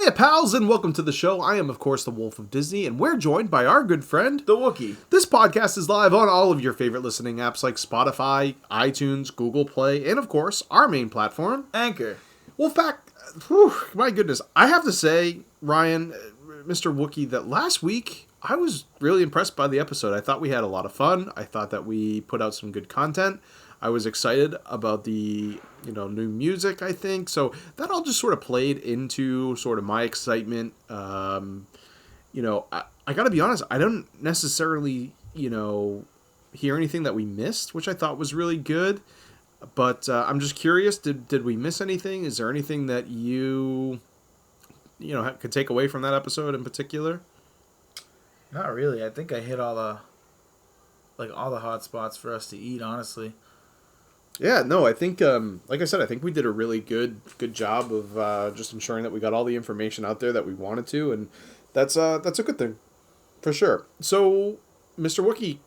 Hiya, pals, and welcome to the show. I am, of course, the Wolf of Disney, and we're joined by our good friend, the Wookiee. This podcast is live on all of your favorite listening apps like Spotify, iTunes, Google Play, and, of course, our main platform, Anchor. Wolfpack. Whew, my goodness. I have to say, Ryan, Mr. Wookiee, that last week I was really impressed by the episode. I thought we had a lot of fun. I thought that we put out some good content. I was excited about the, new music, I think. So that all just sort of played into sort of my excitement. I got to be honest, I don't necessarily, hear anything that we missed, which I thought was really good. But I'm just curious, did we miss anything? Is there anything that you could take away from that episode in particular? Not really. I think I hit all the hot spots for us to eat, honestly. Yeah, no, I think, like I said, I think we did a really good job of just ensuring that we got all the information out there that we wanted to, and that's a good thing, for sure. So, Mr. Wookiee,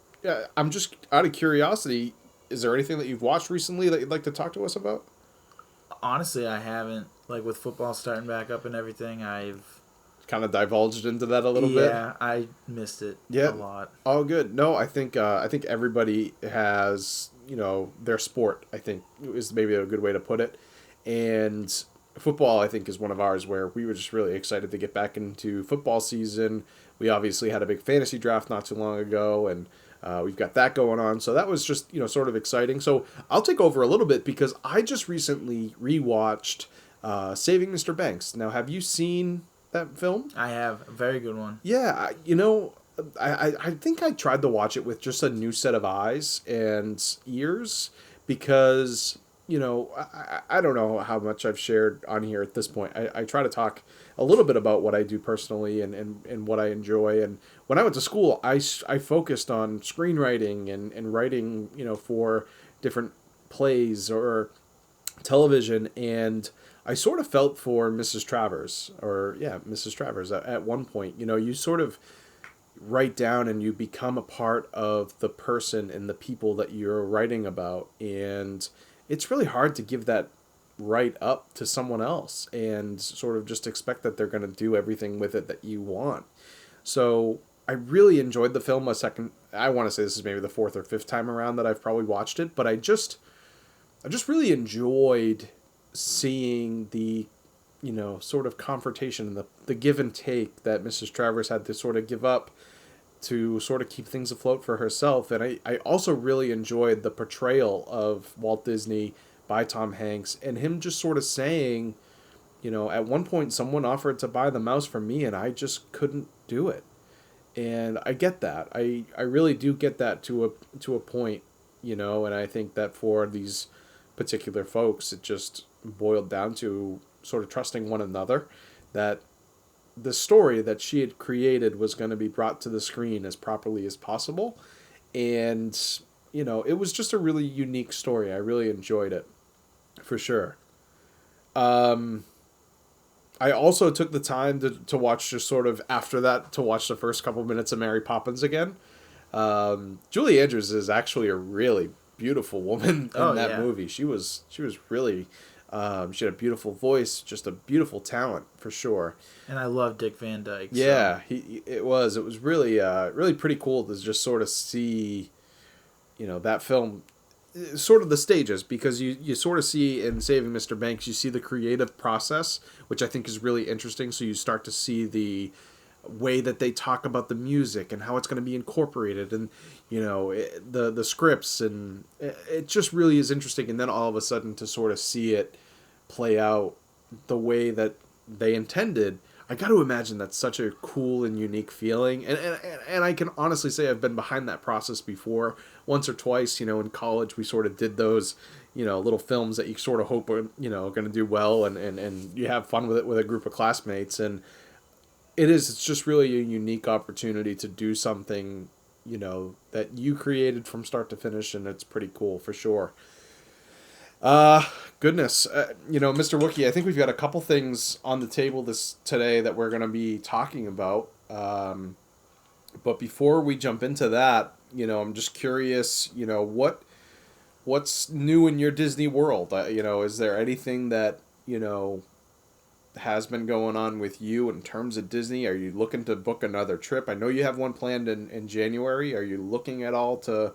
I'm just out of curiosity, is there anything that you've watched recently that you'd like to talk to us about? Honestly, I haven't. Like, with football starting back up and everything, I've kind of divulged into that a little bit. Yeah, I missed it a lot. Oh, good. No, I think everybody has, their sport, I think, is maybe a good way to put it. And football, I think, is one of ours where we were just really excited to get back into football season. We obviously had a big fantasy draft not too long ago, and we've got that going on. So that was just, sort of exciting. So I'll take over a little bit because I just recently rewatched Saving Mr. Banks. Now, have you seen that film? I have. A very good one. Yeah, I think I tried to watch it with just a new set of eyes and ears because, I don't know how much I've shared on here at this point. I try to talk a little bit about what I do personally and what I enjoy. And when I went to school, I focused on screenwriting and writing, for different plays or television, and I sort of felt for Mrs. Travers, Mrs. Travers at one point. You sort of write down and you become a part of the person and the people that you're writing about, and it's really hard to give that right up to someone else and sort of just expect that they're going to do everything with it that you want. So I really enjoyed the film. I want to say this is maybe the fourth or fifth time around that I've probably watched it, but I just really enjoyed seeing the, sort of confrontation and the give and take that Mrs. Travers had to sort of give up to sort of keep things afloat for herself. And I also really enjoyed the portrayal of Walt Disney by Tom Hanks and him just sort of saying, at one point someone offered to buy the mouse for me and I just couldn't do it. And I get that. I really do get that to a point, and I think that for these particular folks, it just boiled down to sort of trusting one another, that the story that she had created was going to be brought to the screen as properly as possible. And, it was just a really unique story. I really enjoyed it, for sure. I also took the time to watch, just sort of after that, to watch the first couple minutes of Mary Poppins again. Julie Andrews is actually a really beautiful woman in that movie. She was really, she had a beautiful voice, just a beautiful talent for sure. And I love Dick Van Dyke. Yeah, it was really, really pretty cool to just sort of see, that film, sort of the stages, because you sort of see in Saving Mr. Banks, you see the creative process, which I think is really interesting. So you start to see the way that they talk about the music and how it's going to be incorporated, and the scripts, and it just really is interesting. And then all of a sudden to sort of see it play out the way that they intended, I got to imagine that's such a cool and unique feeling. And I can honestly say I've been behind that process before, once or twice. In college we sort of did those little films that you sort of hope are going to do well, and you have fun with it with a group of classmates. And it's just really a unique opportunity to do something, that you created from start to finish, and it's pretty cool for sure. Goodness, Mr. Wookiee, I think we've got a couple things on the table today that we're going to be talking about. But before we jump into that, I'm just curious, what's new in your Disney world? Is there anything that, has been going on with you in terms of Disney? Are you looking to book another trip? I know you have one planned in January. Are you looking at all to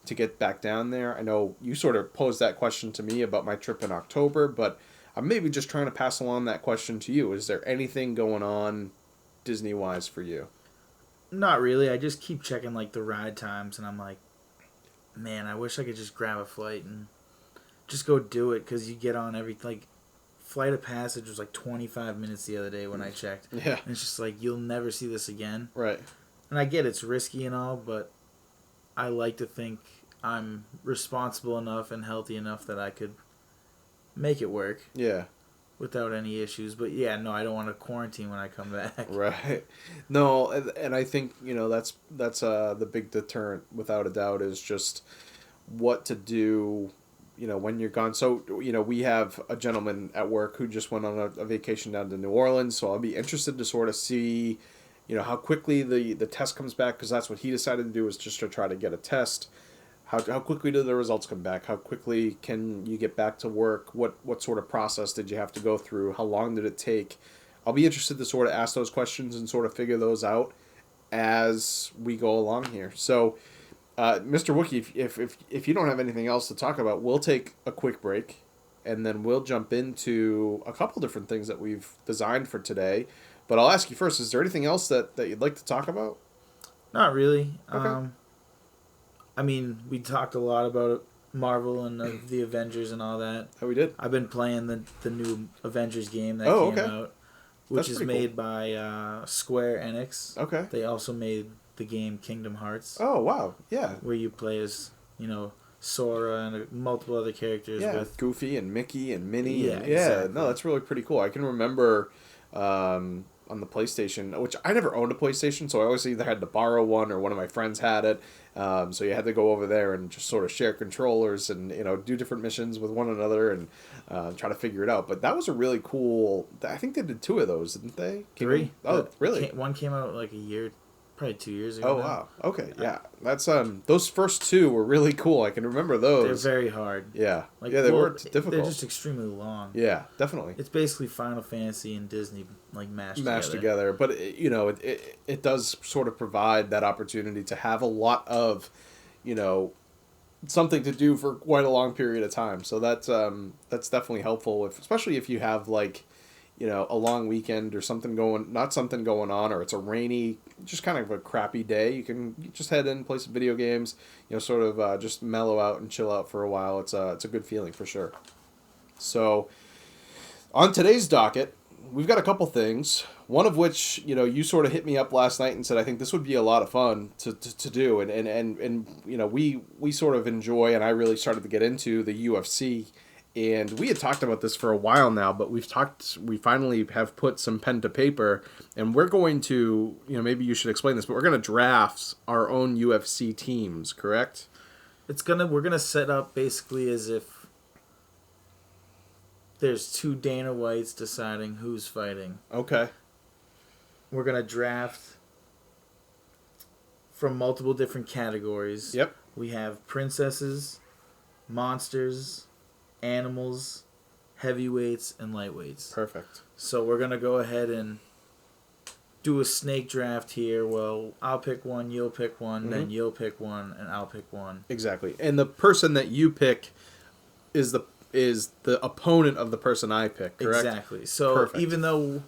get back down there? I know you sort of posed that question to me about my trip in October, but I'm maybe just trying to pass along that question to you. Is there anything going on Disney wise for you? Not really. I just keep checking like the ride times, and I'm like, man, I wish I could just grab a flight and just go do it, because you get on every like Flight of Passage was like 25 minutes the other day when I checked. Yeah. And it's just like, you'll never see this again. Right. And I get it's risky and all, but I like to think I'm responsible enough and healthy enough that I could make it work. Yeah. Without any issues. But yeah, no, I don't want to quarantine when I come back. Right. No, and I think, that's the big deterrent without a doubt is just what to do, when you're gone. So, we have a gentleman at work who just went on a vacation down to New Orleans, so I'll be interested to sort of see, how quickly the test comes back, because that's what he decided to do, is just to try to get a test. How quickly do the results come back? How quickly can you get back to work? What sort of process did you have to go through? How long did it take? I'll be interested to sort of ask those questions and sort of figure those out as we go along here. So, Mr. Wookie, if you don't have anything else to talk about, we'll take a quick break, and then we'll jump into a couple different things that we've designed for today. But I'll ask you first, is there anything else that you'd like to talk about? Not really. Okay. I mean, we talked a lot about Marvel and the Avengers and all that. Oh, we did? I've been playing the new Avengers game that came out, which is made by Square Enix. Okay. They also made the game Kingdom Hearts. Oh, wow. Yeah. Where you play as, Sora and multiple other characters. Yeah, with Goofy and Mickey and Minnie. Yeah, and, exactly. No, that's really pretty cool. I can remember on the PlayStation, which I never owned a PlayStation, so I always either had to borrow one or one of my friends had it. So you had to go over there and just sort of share controllers and do different missions with one another and try to figure it out. But that was a really cool. I think they did 2 of those, didn't they? Three. Really? One came out like a year, probably 2 years ago. Oh now. wow. Okay. Yeah. That's those first 2 were really cool. I can remember those. They're very hard. Yeah. They were difficult. They're just extremely long. Yeah, definitely. It's basically Final Fantasy and Disney mashed together. But it does sort of provide that opportunity to have a lot of, something to do for quite a long period of time. So that's definitely helpful, especially if you have a long weekend or something going on, or it's a rainy, just kind of a crappy day. You can just head in, play some video games, sort of just mellow out and chill out for a while. It's a good feeling for sure. So on today's docket, we've got a couple things. One of which, you sort of hit me up last night and said, I think this would be a lot of fun to do. And we sort of enjoy, and I really started to get into the UFC. And we had talked about this for a while now, but we finally have put some pen to paper, and we're going to, maybe you should explain this, but we're going to draft our own UFC teams, correct? We're gonna set up basically as if there's 2 Dana Whites deciding who's fighting. Okay. We're gonna draft from multiple different categories. Yep. We have princesses, monsters, animals, heavyweights, and lightweights. Perfect. So we're going to go ahead and do a snake draft here. Well, I'll pick one, you'll pick one, then you'll pick one, and I'll pick one. Exactly. And the person that you pick is the opponent of the person I pick, correct? Exactly. So Perfect. Even though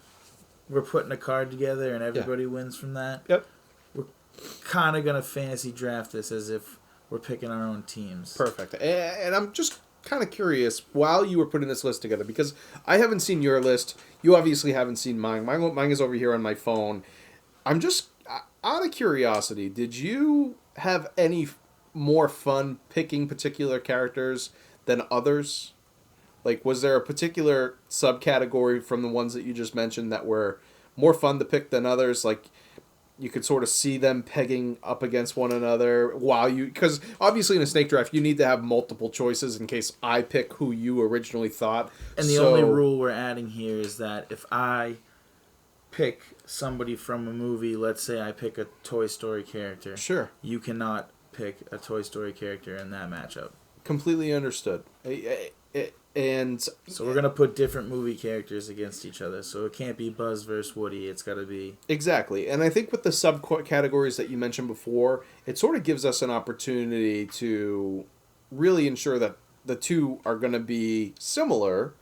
we're putting a card together and everybody wins from that, yep, we're kind of going to fantasy draft this as if we're picking our own teams. Perfect. And I'm just kind of curious, while you were putting this list together, because I haven't seen your list, you obviously haven't seen mine. Mine is over here on my phone. I'm just out of curiosity, did you have any more fun picking particular characters than others? Like, was there a particular subcategory from the ones that you just mentioned that were more fun to pick than others? Like, you could sort of see them pegging up against one another because obviously in a snake draft you need to have multiple choices in case I pick who you originally thought. And the only rule we're adding here is that if I pick somebody from a movie, let's say I pick a Toy Story character, sure, you cannot pick a Toy Story character in that matchup. Completely understood. And So we're gonna put different movie characters against each other. So it can't be Buzz versus Woody. It's got to be exactly. And I think with the subcategories that you mentioned before, it sort of gives us an opportunity to really ensure that the two are going to be similar,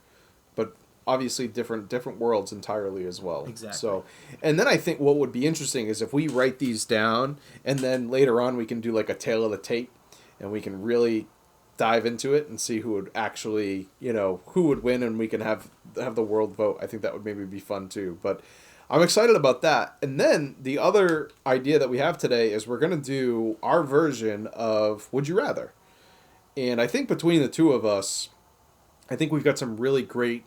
but obviously different worlds entirely as well. exactly. So, and then I think what would be interesting is if we write these down and then later on we can do like a tail of the tape and we can really dive into it and see who would actually, who would win, and we can have the world vote. I think that would maybe be fun too. But I'm excited about that. And then the other idea that we have today is we're going to do our version of Would You Rather. And I think between the two of us, I think we've got some really great,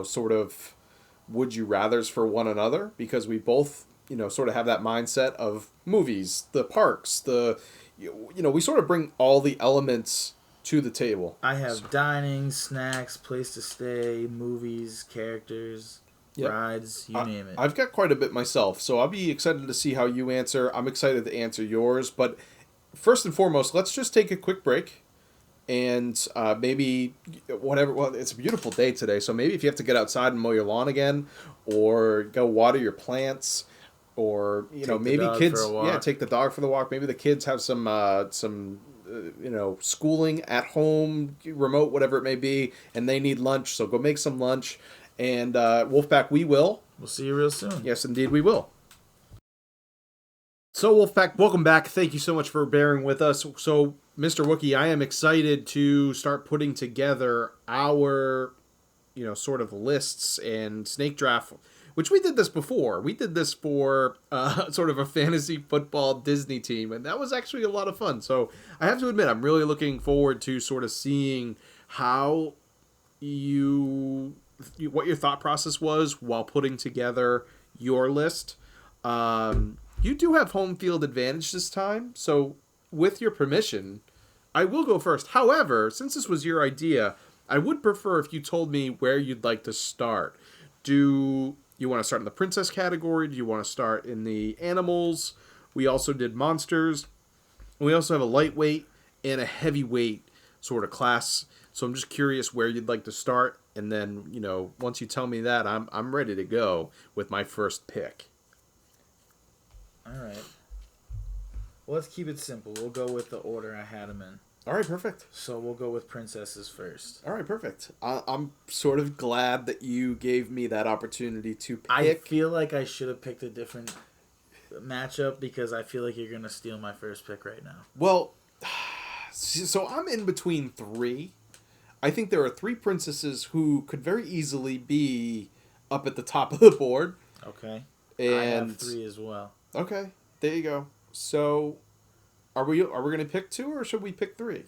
sort of would you rathers for one another, because we both, sort of have that mindset of movies, the parks, we sort of bring all the elements to the table. I have dining, snacks, place to stay, movies, characters, rides, you name it. I've got quite a bit myself, so I'll be excited to see how you answer. I'm excited to answer yours, but first and foremost, let's just take a quick break. And maybe whatever. Well, it's a beautiful day today, so maybe if you have to get outside and mow your lawn again, or go water your plants, or maybe kids, take the dog for the walk. Maybe the kids have some schooling at home, remote, whatever it may be, and they need lunch. So go make some lunch. And Wolfpack, we'll see you real soon. Yes, indeed, we will. So Wolfpack, welcome back. Thank you so much for bearing with us. So, Mr. Wookie, I am excited to start putting together our, sort of lists and snake draft, which we did this before. We did this for sort of a fantasy football Disney team, and that was actually a lot of fun. So I have to admit, I'm really looking forward to sort of seeing how what your thought process was while putting together your list. You do have home field advantage this time, so with your permission, I will go first. However, since this was your idea, I would prefer if you told me where you'd like to start. Do you want to start in the princess category? Do you want to start in the animals? We also did monsters. We also have a lightweight and a heavyweight sort of class. So I'm just curious where you'd like to start, and then, once you tell me that, I'm ready to go with my first pick. All right. Well, let's keep it simple. We'll go with the order I had them in. All right, perfect. So we'll go with princesses first. All right, perfect. I'm sort of glad that you gave me that opportunity to pick. I feel like I should have picked a different matchup because I feel like you're going to steal my first pick right now. Well, so I'm in between three. I think there are three princesses who could very easily be up at the top of the board. Okay. And I have three as well. Okay, there you go. So, are we going to pick two, or should we pick three?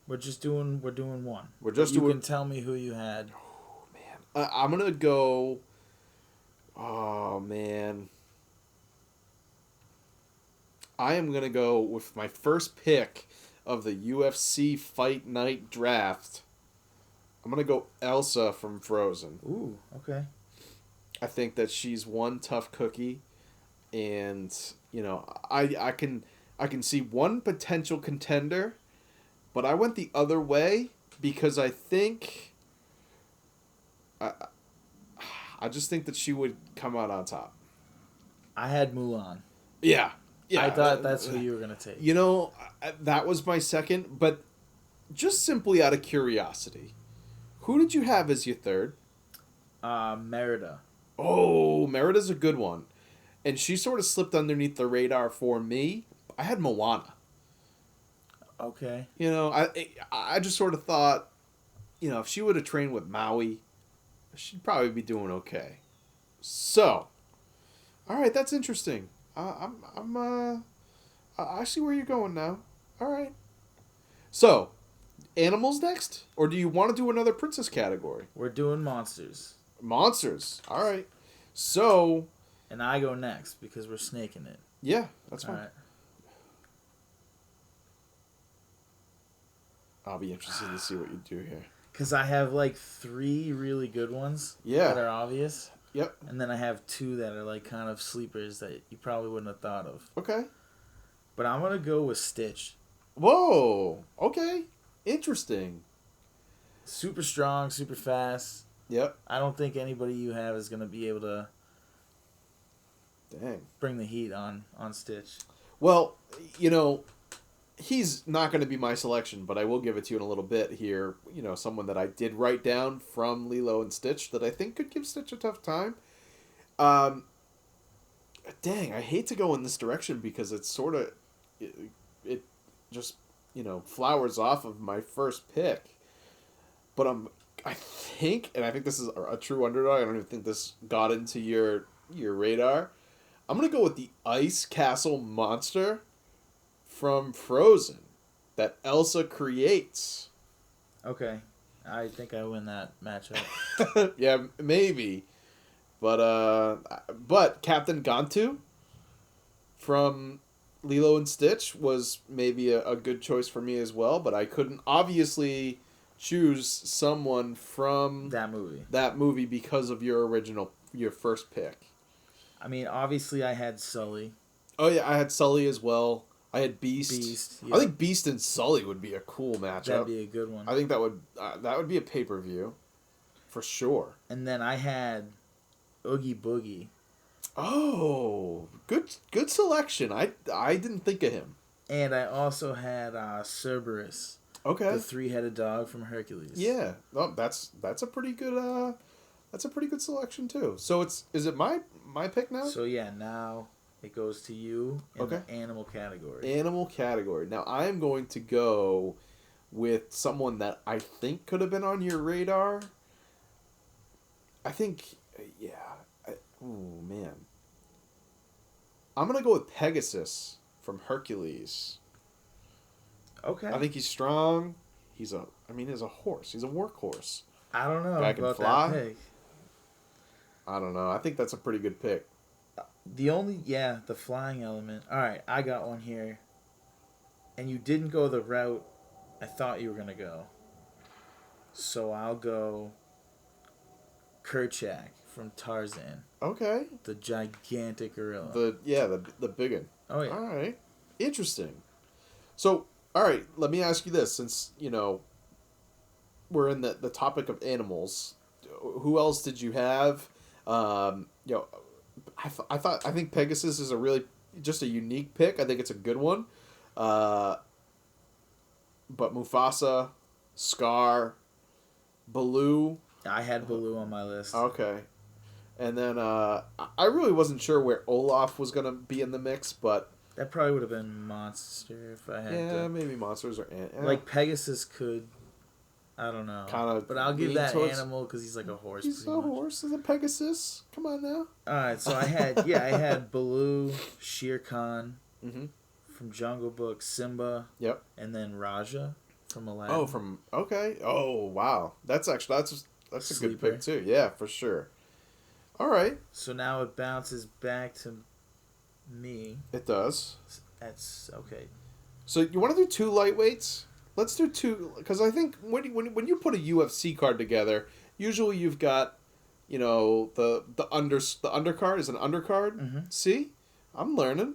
We're doing one. You can tell me who you had. Oh man, I'm gonna go. Oh man, I am gonna go with my first pick of the UFC Fight Night Draft. I'm gonna go Elsa from Frozen. Ooh, okay. I think that she's one tough cookie. And I can see one potential contender, but I went the other way because I think I just think that she would come out on top. I had Mulan. Yeah. I thought that's who you were gonna take. That was my second, but just simply out of curiosity, who did you have as your third? Merida. Oh, Merida's a good one. And she sort of slipped underneath the radar for me. I had Moana. Okay. I just sort of thought, if she would have trained with Maui, she'd probably be doing okay. So, all right, that's interesting. I see where you're going now. All right. So, animals next, or do you want to do another princess category? We're doing monsters. Monsters. All right. So. And I go next because we're snaking it. Yeah, that's fine. All right. I'll be interested to see what you do here. Because I have like three really good ones that are obvious. Yep. And then I have two that are like kind of sleepers that you probably wouldn't have thought of. Okay. But I'm going to go with Stitch. Whoa. Okay. Interesting. super strong, super fast. Yep. I don't think anybody you have is gonna be able to Dang. bring the heat on Stitch. Well, you know, he's not going to be my selection, but I will give it to you in a little bit here. You know, someone that I did write down from Lilo and Stitch that I think could give Stitch a tough time. Um, Dang, I hate to go in this direction because it's sort of it just flowers off of my first pick. But I think, and I think this is a true underdog. I don't even think this got into your radar. I'm gonna go with the Ice Castle monster from Frozen that Elsa creates. Okay, I think I win that matchup. Yeah, maybe, but Captain Gantu from Lilo and Stitch was maybe a good choice for me as well. But I couldn't obviously choose someone from that movie because of your first pick. I mean, obviously, I had Sully. Oh yeah, I had Sully as well. I had Beast. Yeah. I think Beast and Sully would be a cool matchup. That'd be a good one. I think that would be a pay-per-view, for sure. And then I had Oogie Boogie. Oh, good selection. I didn't think of him. And I also had Cerberus. Okay. The 3-headed dog from Hercules. Yeah. Oh, that's a pretty good selection too. So is it my pick now? So yeah, now it goes to you in the animal category. Animal category. Now I am going to go with someone that I think could have been on your radar. I think, yeah. Oh man. I'm gonna go with Pegasus from Hercules. Okay. I think he's strong. He's a horse. He's a workhorse. I don't know Guy can about fly. that pick. I don't know. I think that's a pretty good pick. The flying element. All right, I got one here. And you didn't go the route I thought you were going to go. So I'll go Kerchak from Tarzan. Okay. The gigantic gorilla. The big one. Oh, yeah. All right. Interesting. So, all right, let me ask you this. Since, we're in the topic of animals, who else did you have? I think Pegasus is just a unique pick. I think it's a good one. But Mufasa, Scar, Baloo. I had Baloo on my list. Okay. And then I really wasn't sure where Olaf was going to be in the mix, but... That probably would have been Monster if I had to. Yeah, maybe Monsters or... Like Pegasus could... I don't know. But I'll give that animal because he's like a horse. He's a horse. He's a Pegasus. Come on now. All right, so I had Baloo, Shere Khan from Jungle Book, Simba. Yep. And then Raja from Aladdin. Oh, okay. Oh, wow. That's a good pick too. Yeah, for sure. All right. So now it bounces back to me. It does. That's okay. So you want to do two lightweights? Let's do two, because I think when you put a UFC card together, usually you've got, the undercard is an undercard. Mm-hmm. See, I'm learning,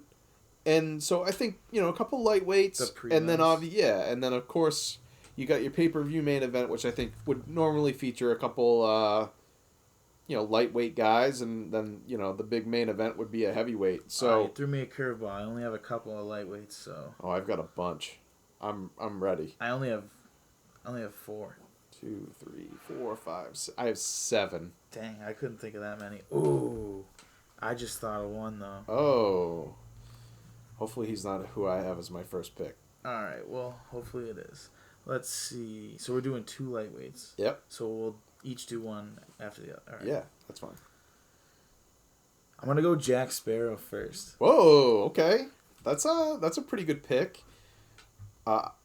and so I think a couple lightweights, and then and then of course you got your pay-per-view main event, which I think would normally feature a couple lightweight guys, and then the big main event would be a heavyweight. So you threw me a curveball. I only have a couple of lightweights, so. Oh, I've got a bunch. I'm ready. I only have 4. 2, 3, 4, 5. I have 7. Dang, I couldn't think of that many. Ooh, I just thought of one though. Oh, hopefully he's not who I have as my first pick. All right, well, hopefully it is. Let's see. So we're doing 2 lightweights. Yep. So we'll each do one after the other. All right. Yeah, that's fine. I'm gonna go Jack Sparrow first. Whoa, okay, that's a pretty good pick.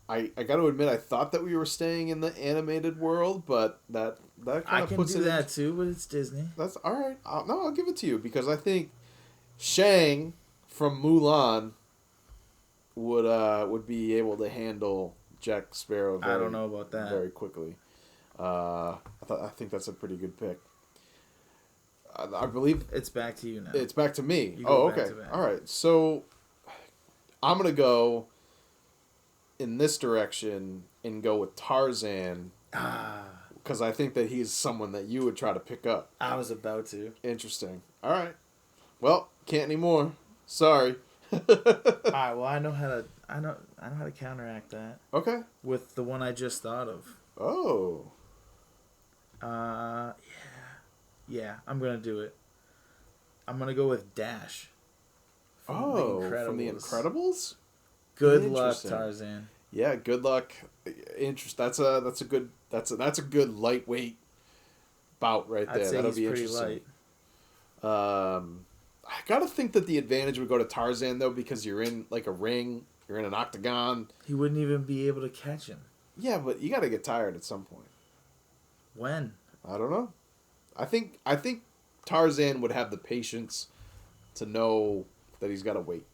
I got to admit, I thought that we were staying in the animated world, but that kind of puts it. I can do that too, but it's Disney. That's all right. I'll give it to you because I think Shang from Mulan would be able to handle Jack Sparrow. I don't know about that. Very quickly. I think that's a pretty good pick. I believe it's back to you now. It's back to me. Oh, okay. All right. So I'm gonna go in this direction and go with Tarzan Because I think that he's someone that you would try to pick up. I was about to. Interesting. All right. Well, can't anymore. Sorry. All right. Well, I know how to counteract that Okay. with the one I just thought of. Oh. Yeah. Yeah, I'm gonna do it. I'm gonna go with Dash. From the Incredibles. Good luck, Tarzan. Yeah, good luck. That's a good lightweight bout right there. I'd say That'll he's be pretty interesting. light. I gotta think that the advantage would go to Tarzan though, because you're in like a ring, you're in an octagon. He wouldn't even be able to catch him. Yeah, but you gotta get tired at some point. When? I don't know. I think Tarzan would have the patience to know that he's gotta wait.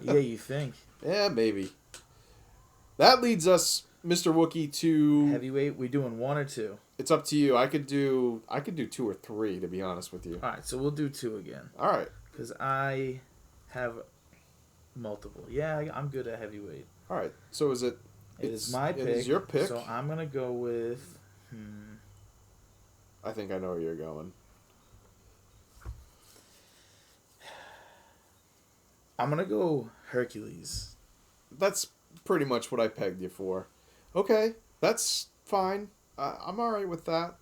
Yeah, you think? Yeah, maybe. That leads us, Mr. Wookie, to Heavyweight. We doing 1 or 2? It's up to you. I could do 2 or 3, to be honest with you. All right, so we'll do 2 again. All right. Because I have multiple. Yeah, I'm good at heavyweight. All right. So is it? It is my pick. It is your pick. So I'm gonna go with. I think I know where you're going. I'm gonna go Hercules. That's pretty much what I pegged you for. Okay, that's fine. I'm all right with that.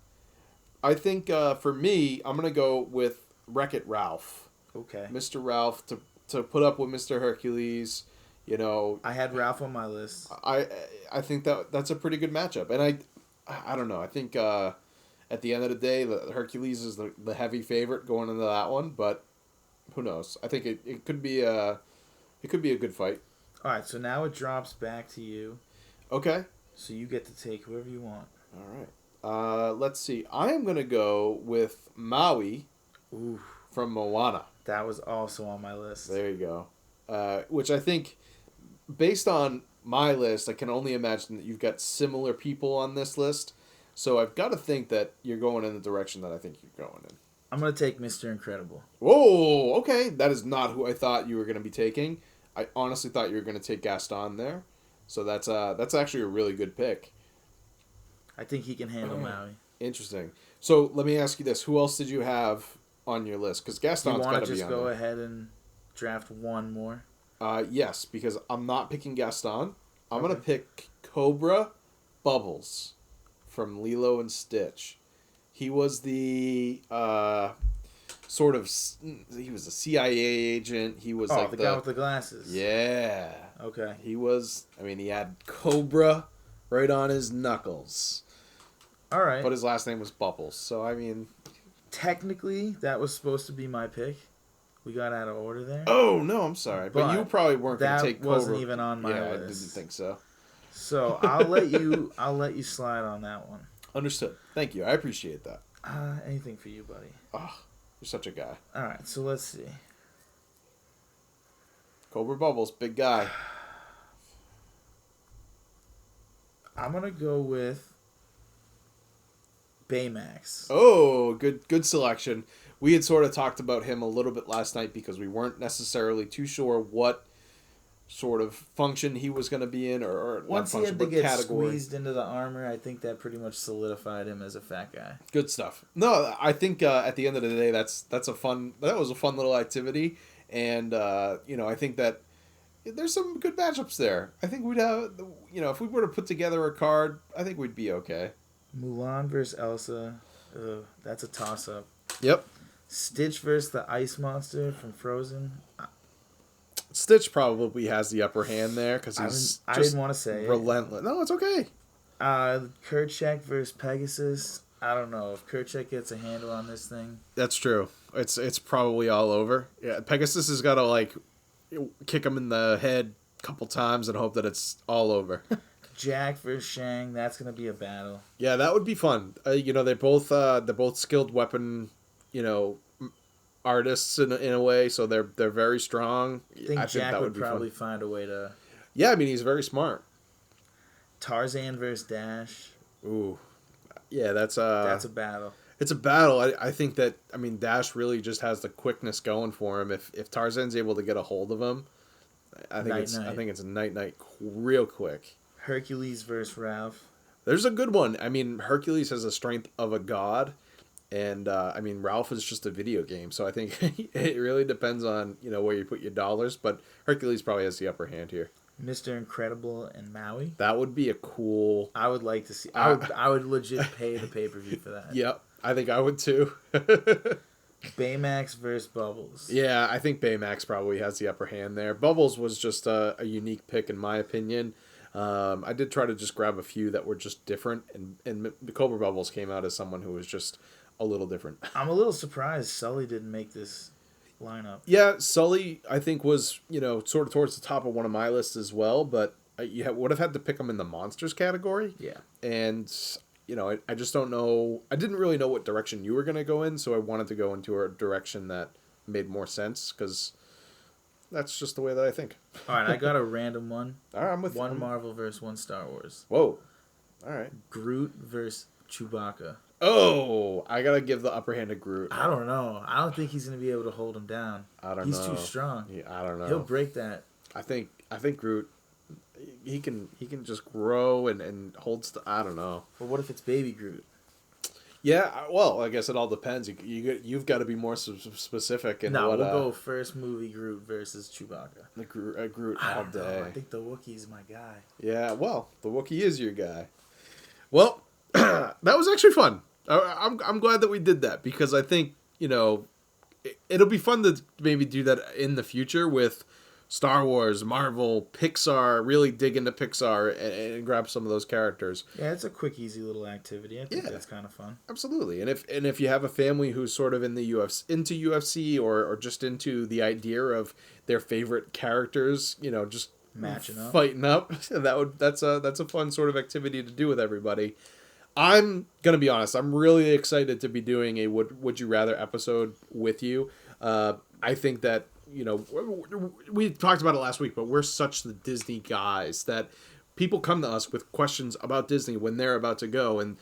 I think for me, I'm gonna go with Wreck-It Ralph. Okay. Mr. Ralph to put up with Mr. Hercules. You know, I had Ralph on my list. I think that's a pretty good matchup, and I don't know. I think at the end of the day, Hercules is the heavy favorite going into that one, but who knows? I think it could be a good fight. All right, so now it drops back to you. Okay. So you get to take whoever you want. All right. Let's see. I am gonna go with Maui. Ooh. From Moana. That was also on my list. There you go. Which I think, based on my list, I can only imagine that you've got similar people on this list. So I've got to think that you're going in the direction that I think you're going in. I'm going to take Mr. Incredible. Whoa, okay. That is not who I thought you were going to be taking. I honestly thought you were going to take Gaston there. So that's actually a really good pick. I think he can handle Maui. Interesting. So let me ask you this. Who else did you have on your list? Because Gaston's got to be on there. You want to just go ahead and draft one more? Yes, because I'm not picking Gaston. I'm going to pick Cobra Bubbles from Lilo and Stitch. He was the he was a CIA agent. He was the guy with the glasses. Yeah. Okay. He had Cobra right on his knuckles. All right. But his last name was Bubbles. So, I mean... Technically, that was supposed to be my pick. We got out of order there. Oh, no, I'm sorry. But you probably weren't going to take Cobra. That wasn't even on my list. Yeah, I didn't think so. So, I'll let you slide on that one. Understood. Thank you. I appreciate that. Anything for you, buddy. Oh, you're such a guy. All right, so let's see. Cobra Bubbles, big guy. I'm going to go with Baymax. Oh, good selection. We had sort of talked about him a little bit last night because we weren't necessarily too sure what sort of function he was going to be in, or once he had to get squeezed into the armor, I think that pretty much solidified him as a fat guy. Good stuff. No, I think at the end of the day, that was a fun little activity, and I think that there's some good matchups there. I think we'd have, if we were to put together a card, I think we'd be okay. Mulan versus Elsa, that's a toss up. Yep. Stitch versus the ice monster from Frozen. Stitch probably has the upper hand there because I didn't want to say relentless. No, it's okay. Kerchak versus Pegasus. I don't know if Kerchak gets a handle on this thing. That's true. It's probably all over. Yeah, Pegasus has got to kick him in the head a couple times and hope that it's all over. Jack versus Shang. That's gonna be a battle. Yeah, that would be fun. They're both skilled weapon, artists in a way, so they're very strong. I think Jack would probably find a way to. Yeah, I mean he's very smart. Tarzan versus Dash. Ooh, yeah, that's a battle. It's a battle. I think that Dash really just has the quickness going for him. If Tarzan's able to get a hold of him, I think it's a night real quick. Hercules versus Ralph. There's a good one. I mean, Hercules has the strength of a god, and I mean, Ralph is just a video game. So I think it really depends on where you put your dollars. But Hercules probably has the upper hand here. Mr. Incredible and Maui. That would be a cool. I would like to see. I would legit pay the pay-per-view for that. Yep, I think I would too. Baymax versus Bubbles. Yeah, I think Baymax probably has the upper hand there. Bubbles was just a unique pick in my opinion. I did try to just grab a few that were just different, and the Cobra Bubbles came out as someone who was just a little different. I'm a little surprised Sully didn't make this lineup. Yeah, Sully I think was sort of towards the top of one of my lists as well, but you would have had to pick him in the monsters category. Yeah, and I just don't know. I didn't really know what direction you were going to go in, so I wanted to go into a direction that made more sense because that's just the way that I think. All right, I got a random one. All right, I'm with one Marvel versus one Star Wars. Whoa. All right. Groot versus Chewbacca. Oh, I gotta give the upper hand to Groot. I don't know. I don't think he's gonna be able to hold him down. I don't know. He's too strong. Yeah, I don't know. He'll break that. I think Groot. He can just grow and hold. I don't know. But what if it's Baby Groot? Yeah, well, I guess it all depends. You've got to be more specific. No, we'll go first movie Groot versus Chewbacca. The Groot I all don't day. know. I think the Wookiee's my guy. Yeah, well, the Wookiee is your guy. Well, that was actually fun. I'm glad that we did that because I think it'll be fun to maybe do that in the future with Star Wars, Marvel, Pixar. Really dig into Pixar and grab some of those characters. Yeah, it's a quick, easy little activity. I think that's kind of fun. Absolutely, and if you have a family who's sort of in the into UFC or just into the idea of their favorite characters, just matching up, fighting up, that's a fun sort of activity to do with everybody. I'm gonna be honest. I'm really excited to be doing a would you rather episode with you. I think that we talked about it last week, but we're such the Disney guys that people come to us with questions about Disney when they're about to go, and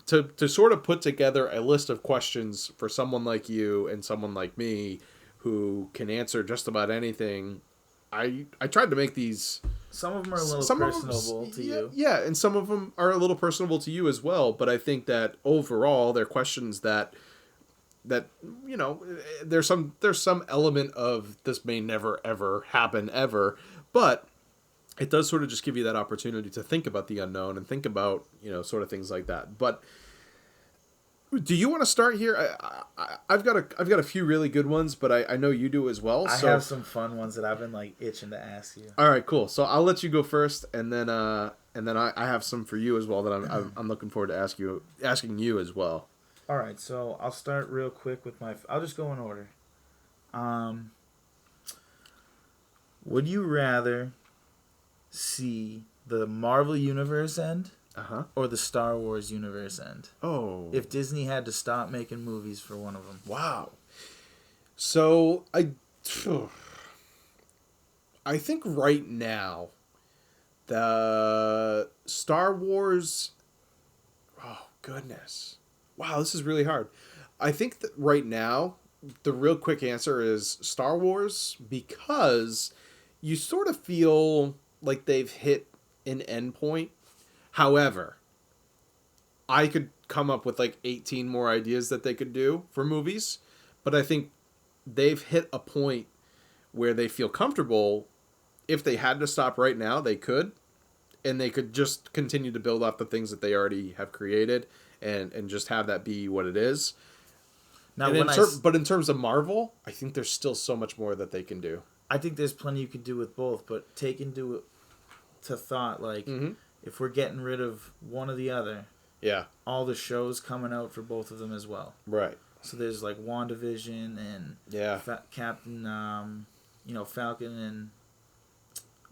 to sort of put together a list of questions for someone like you and someone like me who can answer just about anything. I tried to make these. Some of them are a little personable to you. Yeah, and some of them are a little personable to you as well. But I think that overall, they're questions that there's some element of this may never ever happen ever, but it does sort of just give you that opportunity to think about the unknown and think about sort of things like that. But do you want to start here? I've got a few really good ones, but I know you do as well. I have some fun ones that I've been itching to ask you. All right, cool. So I'll let you go first, and then I have some for you as well that I'm looking forward to asking you as well. All right, so I'll start real quick with I'll just go in order. Would you rather see the Marvel Universe end? Or the Star Wars universe end. Oh. If Disney had to stop making movies for one of them. Wow. So I think right now the Star Wars. Oh goodness. Wow, this is really hard. I think that right now the real quick answer is Star Wars because you sort of feel like they've hit an end point. However, I could come up with 18 more ideas that they could do for movies, but I think they've hit a point where they feel comfortable. If they had to stop right now, they could, and they could just continue to build off the things that they already have created and just have that be what it is. Now, but in terms of Marvel, I think there's still so much more that they can do. I think there's plenty you can do with both, but take into thought, if we're getting rid of one or the other, all the shows coming out for both of them as well. Right. So there's WandaVision and Captain, Falcon and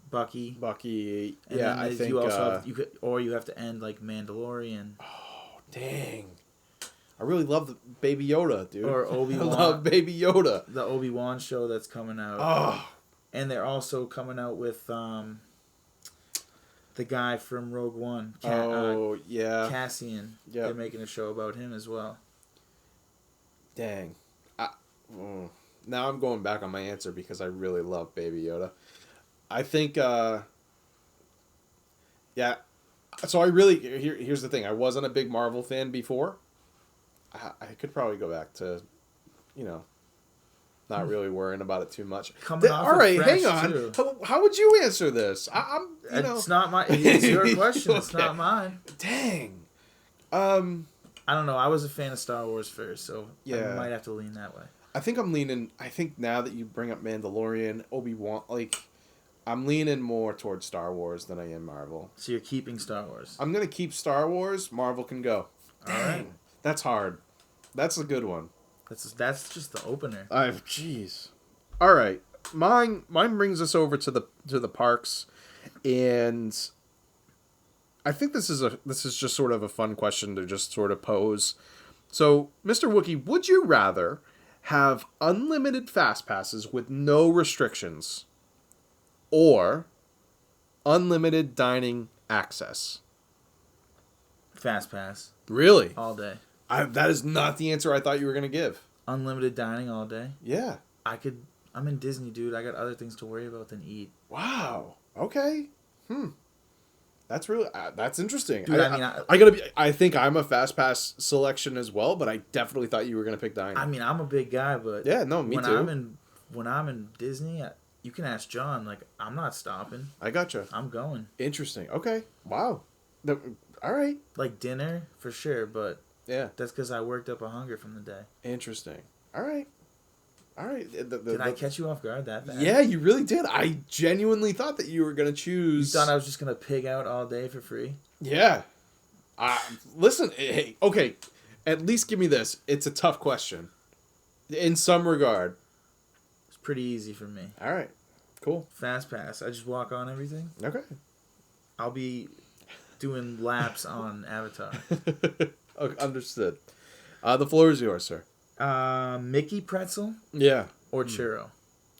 Bucky. And I think you also you have to end Mandalorian. Oh dang! I really love the Baby Yoda, dude. Or Obi-Wan. I love Baby Yoda. The Obi-Wan show that's coming out. Oh. And they're also coming out with the guy from Rogue One. Cassian. Yeah. They're making a show about him as well. Dang. Now I'm going back on my answer because I really love Baby Yoda. I think, So I really here's the thing. I wasn't a big Marvel fan before. I could probably go back to, you know, not really worrying about it too much. Coming off All it right, fresh, hang on. too. How would you answer this? I'm, you know, It's not my. It's your question. It's Okay. not mine. Dang. I don't know. I was a fan of Star Wars first, so Yeah. I might have to lean that way. I think I'm leaning. I think now that you bring up Mandalorian, Obi-Wan, like, I'm leaning more towards Star Wars than I am Marvel. So you're keeping Star Wars. I'm gonna keep Star Wars. Marvel can go. Dang, Alright. that's hard. That's a good one. That's just the opener. Jeez. All right, mine brings us over to the parks, and I think this is just sort of a fun question to just sort of pose. So, Mr. Wookie, would you rather have unlimited fast passes with no restrictions, or unlimited dining access? Fast pass Really? all day. That is not the answer I thought you were going to give. Unlimited dining all day. Yeah. I'm in Disney, dude. I got other things to worry about than eat. Wow. Okay. That's really that's interesting. Dude, I think I'm a fast pass selection as well, but I definitely thought you were gonna pick dining. I mean, I'm a big guy, but Yeah, no, me too. When I'm in Disney, you can ask John. Like, I'm not stopping. I gotcha. I'm going. Interesting. Okay. Wow. All right. Like dinner for sure, but Yeah. that's because I worked up a hunger from the day. Interesting. All right. All right. Did I catch you off guard that bad? Yeah, you really did. I genuinely thought that you were gonna You choose. thought I was just gonna pig out all day for free? Yeah. Listen. Hey. Okay. At least give me this. It's a tough question. In some regard. It's pretty easy for me. All right. Cool. Fast pass. I just walk on everything. Okay. I'll be doing laps on Avatar. Okay, understood. The floor is yours, sir. Mickey pretzel Yeah. or churro?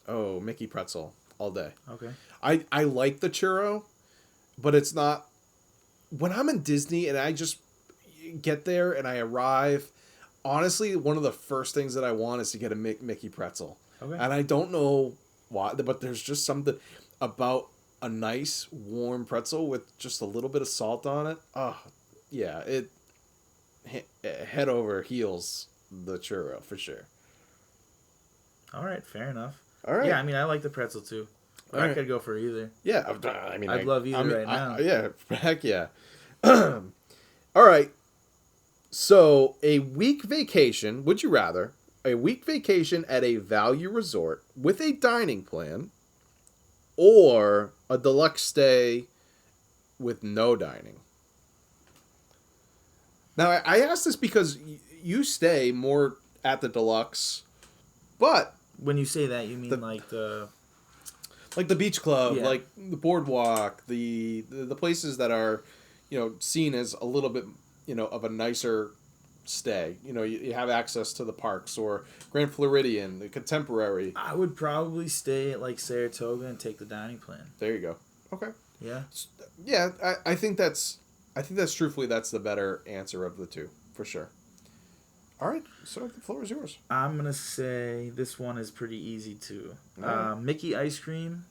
Oh, Mickey pretzel all day. Okay. I like the churro, but it's not. When I'm in Disney and I just get there and I arrive, honestly, one of the first things that I want is to get a Mickey pretzel. Okay. And I don't know why, but there's just something about a nice warm pretzel with just a little bit of salt on it. Oh, yeah, head over heels the churro for sure. All right, fair enough. All right. Yeah, I mean, I like the pretzel too. But All I right. could go for either. Yeah, I mean, I'd love either now. Yeah, heck yeah. All right. So, a week vacation, would you rather a week vacation at a value resort with a dining plan, or a deluxe stay with no dining? Now, I ask this because you stay more at the deluxe, but When you say that, you mean The- like the... like the beach club, Yeah. like the boardwalk, the places that are, seen as a little bit, of a nicer stay. You have access to the parks or Grand Floridian, the Contemporary. I would probably stay at like Saratoga and take the dining plan. There you go. Okay. Yeah. Yeah, I think that's truthfully that's the better answer of the two for sure. All right, so the floor is yours. I'm going to say this one is pretty easy too. Alright. Mickey ice cream,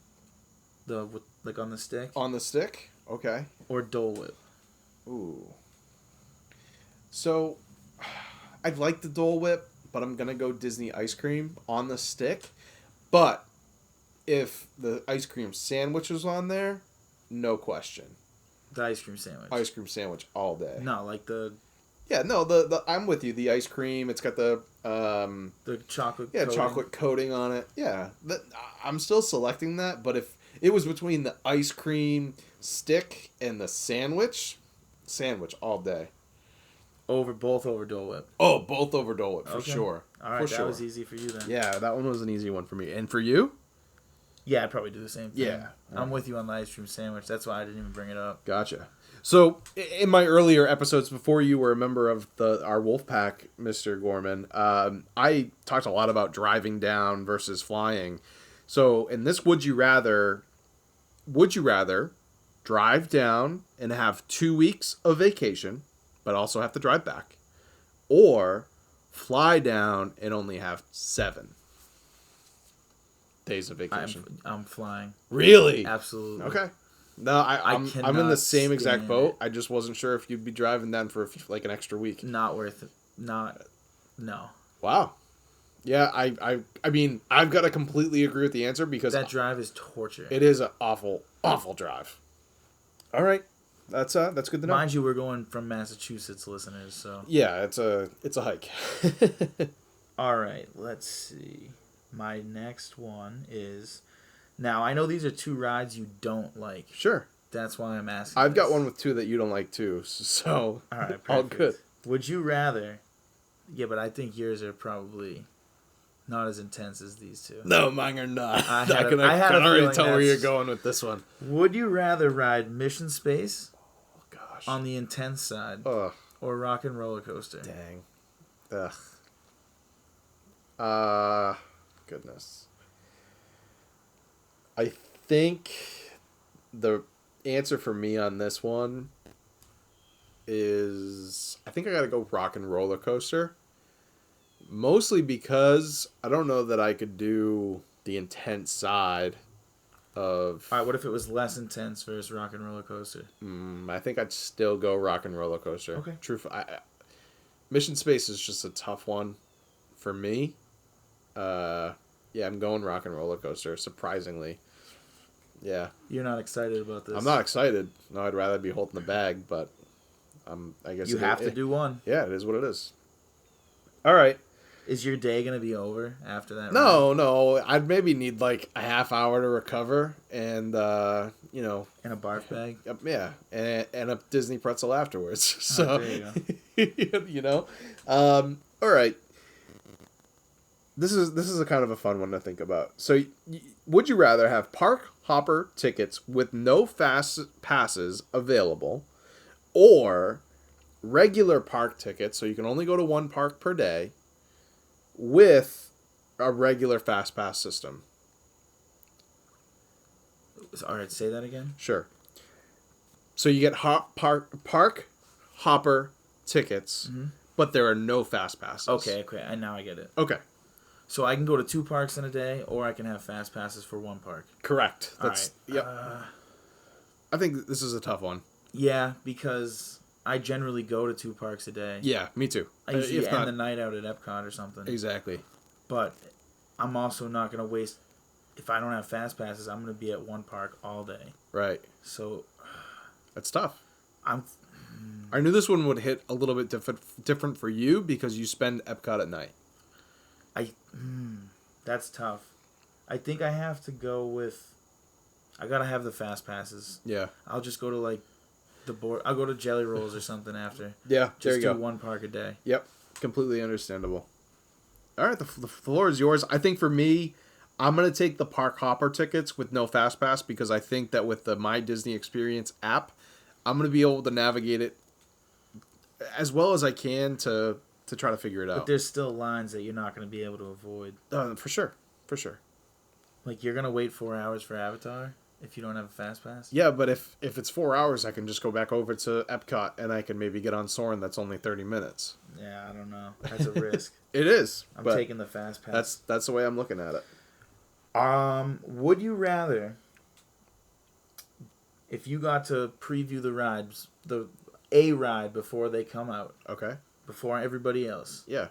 like on the stick, On the stick. Okay. or Dole Whip. Ooh. So, I'd like the Dole Whip, but I'm gonna go Disney ice cream on the stick. But if the ice cream sandwich was on there, no question, The ice cream sandwich. ice cream sandwich all day. No, like the Yeah, no, the I'm with you. The ice cream, it's got the chocolate yeah coating. chocolate coating on it. Yeah, I'm still selecting that. But if it was between the ice cream stick and the sandwich all day. Both over Dole Whip. Oh, both over Dole Whip, for Okay. sure. All right, For that sure. was easy for you then. Yeah, that one was an easy one for me. And for you? Yeah, I'd probably do the same thing. Yeah. I'm with you on the ice cream sandwich. That's why I didn't even bring it up. Gotcha. So, in my earlier episodes, before you were a member of our wolf pack, Mr. Gorman, I talked a lot about driving down versus flying. So, in this would you rather drive down and have 2 weeks of vacation, but also have to drive back, or fly down and only have 7 days of vacation? I'm flying. Really? Absolutely. Okay. No, I I'm in the cannot same exact stand boat. it. I just wasn't sure if you'd be driving then for like an extra week. Not worth it. Not. No. Wow. Yeah, I mean, I've got to completely agree with the answer because That drive is torture. it is an awful, awful drive. All right, that's good to know. Mind you, we're going from Massachusetts, listeners. So. Yeah, it's a hike. All right. Let's see. My next one is. Now I know these are two rides you don't like. Sure. That's why I'm asking. I've got this. one with two that you don't like too, so All right. Perfect. all good. Would you rather? Yeah, but I think yours are probably not as intense as these two. No, mine are not. I can already feeling tell where you're that's- going with this one. Would you rather ride Mission Space Oh gosh. on the intense side Ugh. or Rock and Roller Coaster? Dang. Ugh. Goodness. I think the answer for me on this one is I think I gotta go Rock and Roller Coaster. Mostly because I don't know that I could do the intense side of. All right. What if it was less intense versus Rock and Roller Coaster? I think I'd still go Rock and Roller Coaster. Okay. Mission Space is just a tough one for me. Yeah, I'm going Rock and Roller Coaster. Surprisingly, yeah. You're not excited about this. I'm not excited. No, I'd rather be holding the bag, but I guess You have to do one. Yeah, it is what it is. All right. Is your day gonna be over after that? No. I'd maybe need like a half hour to recover, and you know. In a barf bag. Yeah, and a Disney pretzel afterwards. So, there you you know, all right. This is a kind of a fun one to think about. So, would you rather have park hopper tickets with no fast passes available, or regular park tickets, so you can only go to one park per day, with a regular fast pass system? All right. Say that again. Sure. So you get park hopper tickets, but there are no fast passes. Okay. Now I get it. Okay. So I can go to 2 parks in a day, or I can have fast passes for 1 park. Correct. All That's right. yep. I think this is a tough one. Yeah, because I generally go to 2 parks a day. Yeah, me too. I usually If end not, the night out at Epcot or something. exactly. But I'm also not going to waste... If I don't have fast passes, I'm going to be at 1 park all day. Right. So That's tough. I'm... I knew this one would hit a little bit different for you because you spend Epcot at night. That's tough. I think I have to go with... I got to have the fast passes. Yeah. I'll just go to like the board. I'll go to Jelly Rolls or something after. Yeah. There Just you do go. 1 park a day. Yep. Completely understandable. All right. The floor is yours. I think for me, I'm going to take the park hopper tickets with no fast pass because I think that with the My Disney Experience app, I'm going to be able to navigate it as well as I can to try to figure it But out. there's still lines that you're not going to be able to avoid. For sure. For sure. Like, you're going to wait 4 hours for Avatar if you don't have a fast pass? Yeah, but if it's 4 hours, I can just go back over to Epcot and I can maybe get on Soarin' that's only 30 minutes. Yeah, I don't know. That's a risk. It is. I'm but taking the fast pass. that's the way I'm looking at it. Would you rather, if you got to preview the rides, a ride before they come out, Okay. before everybody else, Yeah.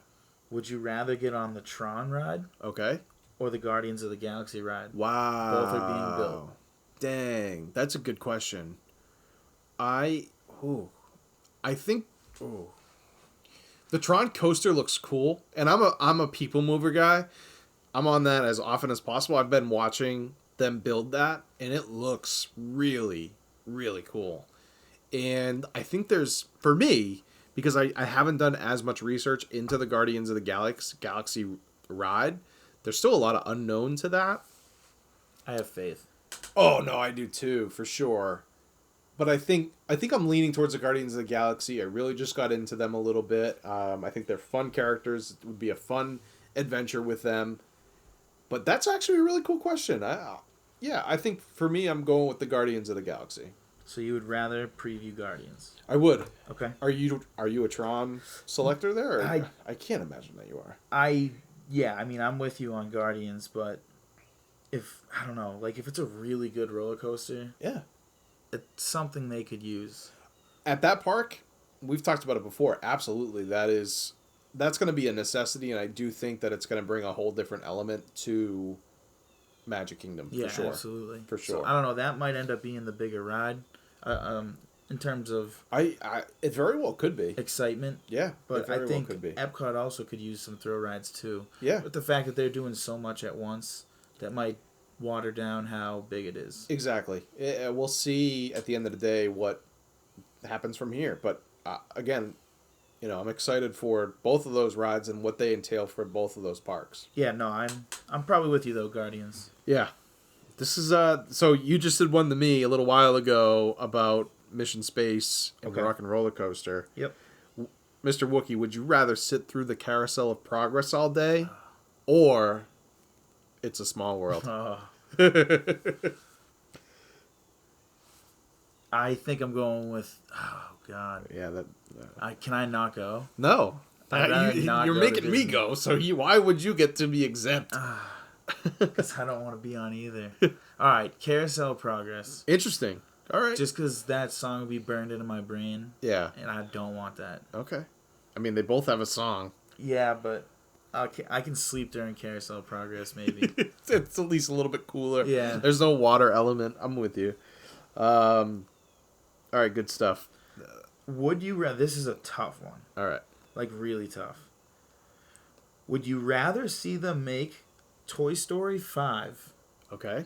would you rather get on the Tron ride Okay. or the Guardians of the Galaxy ride? Wow. Both are being built. Dang, that's a good question. I think the Tron coaster looks cool, and I'm a people mover guy. I'm on that as often as possible. I've been watching them build that, and it looks really, really cool. And I think for me, because I haven't done as much research into the Guardians of the Galaxy ride, there's still a lot of unknown to that. I have faith. Oh no, I do too, for sure. But I think I'm leaning towards the Guardians of the Galaxy. I really just got into them a little bit. I think they're fun characters. It would be a fun adventure with them. But that's actually a really cool question. I think for me, I'm going with the Guardians of the Galaxy. So you would rather preview Guardians? I would. Okay. Are you a Tron selector there? Or? I can't imagine that you are. I'm with you on Guardians, but if I don't know, like if it's a really good roller coaster, Yeah. it's something they could use. At that park, we've talked about it before. Absolutely, that's going to be a necessity, and I do think that it's going to bring a whole different element to Magic Kingdom Yeah, for sure. absolutely. For sure. So, I don't know. That might end up being the bigger ride, in terms of it very well could be excitement. Yeah, But it very I think well could be. Epcot also could use some thrill rides too. Yeah, But the fact that they're doing so much at once, that might water down how big it is. exactly. We'll see at the end of the day what happens from here. But again, I'm excited for both of those rides and what they entail for both of those parks. Yeah, no, I'm probably with you though, Guardians. Yeah, this is so you just did one to me a little while ago about Mission Space and the Rock and Roller Coaster. Yep. Mr. Wookie, would you rather sit through the Carousel of Progress all day, or It's a Small World? I think I'm going with. Oh God. Yeah, Can I not go? No. You're go making to me Disney. go, so why would you get to be exempt? Because I don't want to be on either. All right, Carousel of Progress. Interesting. All right. Just because that song will be burned into my brain. Yeah. And I don't want that. Okay. I mean, they both have a song. Yeah, but I can sleep during Carousel of Progress, maybe. It's at least a little bit cooler. Yeah. There's no water element. I'm with you. All right, good stuff. Would you rather... This is a tough one. All right. Like, really tough. Would you rather see them make Toy Story 5 Okay.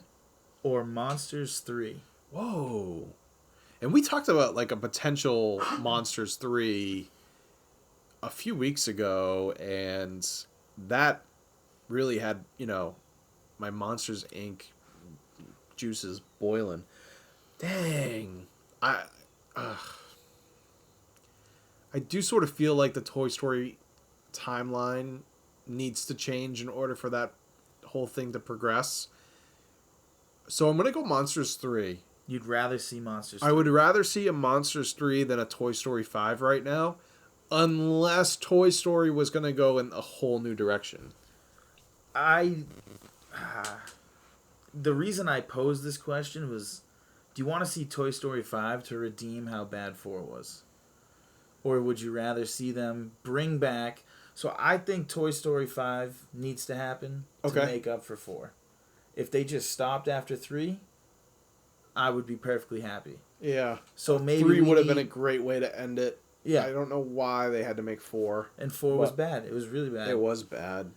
or Monsters 3? Whoa. And we talked about like a potential Monsters 3 a few weeks ago, and that really had, my Monsters Inc. juices boiling. Dang. I do sort of feel like the Toy Story timeline needs to change in order for that whole thing to progress. So I'm going to go Monsters 3. You'd rather see Monsters 3? I would rather see a Monsters 3 than a Toy Story 5 right now, unless Toy Story was going to go in a whole new direction. The reason I posed this question was, do you want to see Toy Story 5 to redeem how bad 4 was? Or would you rather see them bring back... So I think Toy Story 5 needs to happen to make up for 4. If they just stopped after 3, I would be perfectly happy. Yeah. So maybe 3 would have been a great way to end it. Yeah. I don't know why they had to make 4. And 4 was bad. It was really bad. It was bad.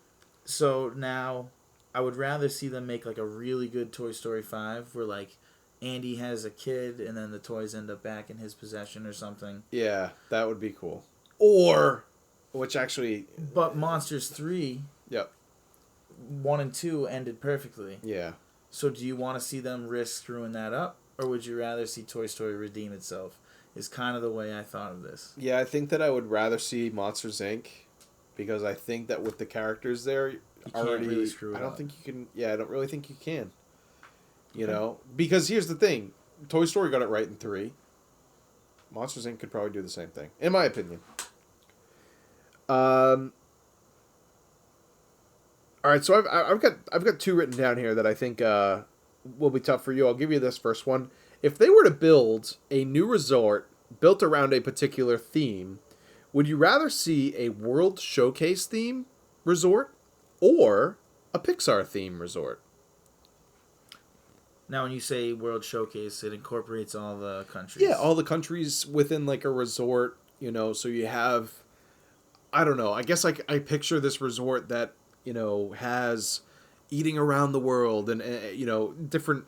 So now I would rather see them make like a really good Toy Story 5 where like Andy has a kid and then the toys end up back in his possession or something. Yeah, that would be cool. Or, which actually... But Monsters 3... Yep. 1 and 2 ended perfectly. Yeah. So do you want to see them risk screwing that up? Or would you rather see Toy Story redeem itself? Is kind of the way I thought of this. Yeah, I think that I would rather see Monsters Inc. Because I think that with the characters there, you can't really screw it I don't up. think you can. Yeah, I don't really think you can. You know, because here's the thing: Toy Story got it right in 3. Monsters Inc. could probably do the same thing, in my opinion. All right, so I've got 2 written down here that I think will be tough for you. I'll give you this first one. If they were to build a new resort built around a particular theme, would you rather see a World Showcase theme resort or a Pixar theme resort? Now, when you say World Showcase, it incorporates all the countries. Yeah, all the countries within like a resort, so you have, I don't know, I guess like I picture this resort that, has eating around the world and, different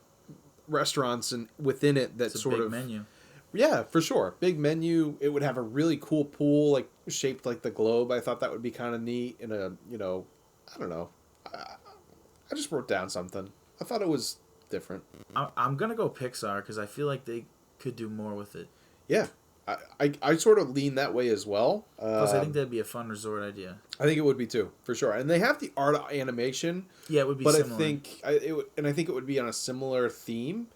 restaurants and within it that it's a sort big of menu. Yeah, for sure. Big menu. It would have a really cool pool, like shaped like the globe. I thought that would be kind of neat. In a, I don't know. I just wrote down something. I thought it was different. I'm gonna go Pixar because I feel like they could do more with it. Yeah, I sort of lean that way as well. Plus, I think that'd be a fun resort idea. I think it would be too, for sure. And they have the art animation. Yeah, it would be. But similar. I think I think it would be on a similar theme.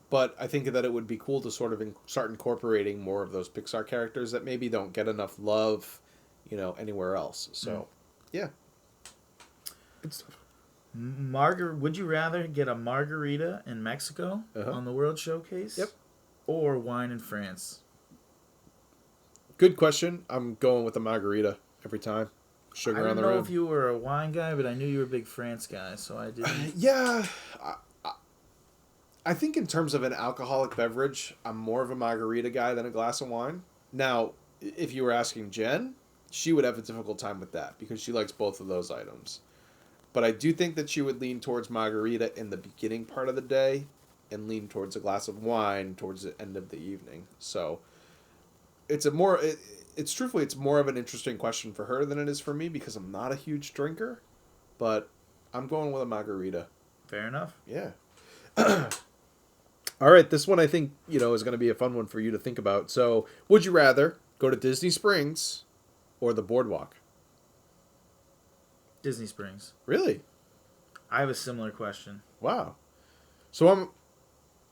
But I think that it would be cool to sort of start incorporating more of those Pixar characters that maybe don't get enough love, anywhere else. So, yeah. Good stuff. Would you rather get a margarita in Mexico on the World Showcase? Yep. or wine in France? Good question. I'm going with a margarita every time. I Sugar on didn't the know rim. if you were a wine guy, but I knew you were a big France guy, so I didn't. Yeah, I think in terms of an alcoholic beverage, I'm more of a margarita guy than a glass of wine. Now, if you were asking Jen, she would have a difficult time with that because she likes both of those items. But I do think that she would lean towards margarita in the beginning part of the day and lean towards a glass of wine towards the end of the evening. So it's a more it's truthfully it's more of an interesting question for her than it is for me because I'm not a huge drinker, but I'm going with a margarita. Fair enough. Yeah. All right, this one I think, is going to be a fun one for you to think about. So, would you rather go to Disney Springs or the boardwalk? Disney Springs. Really? I have a similar question. Wow. So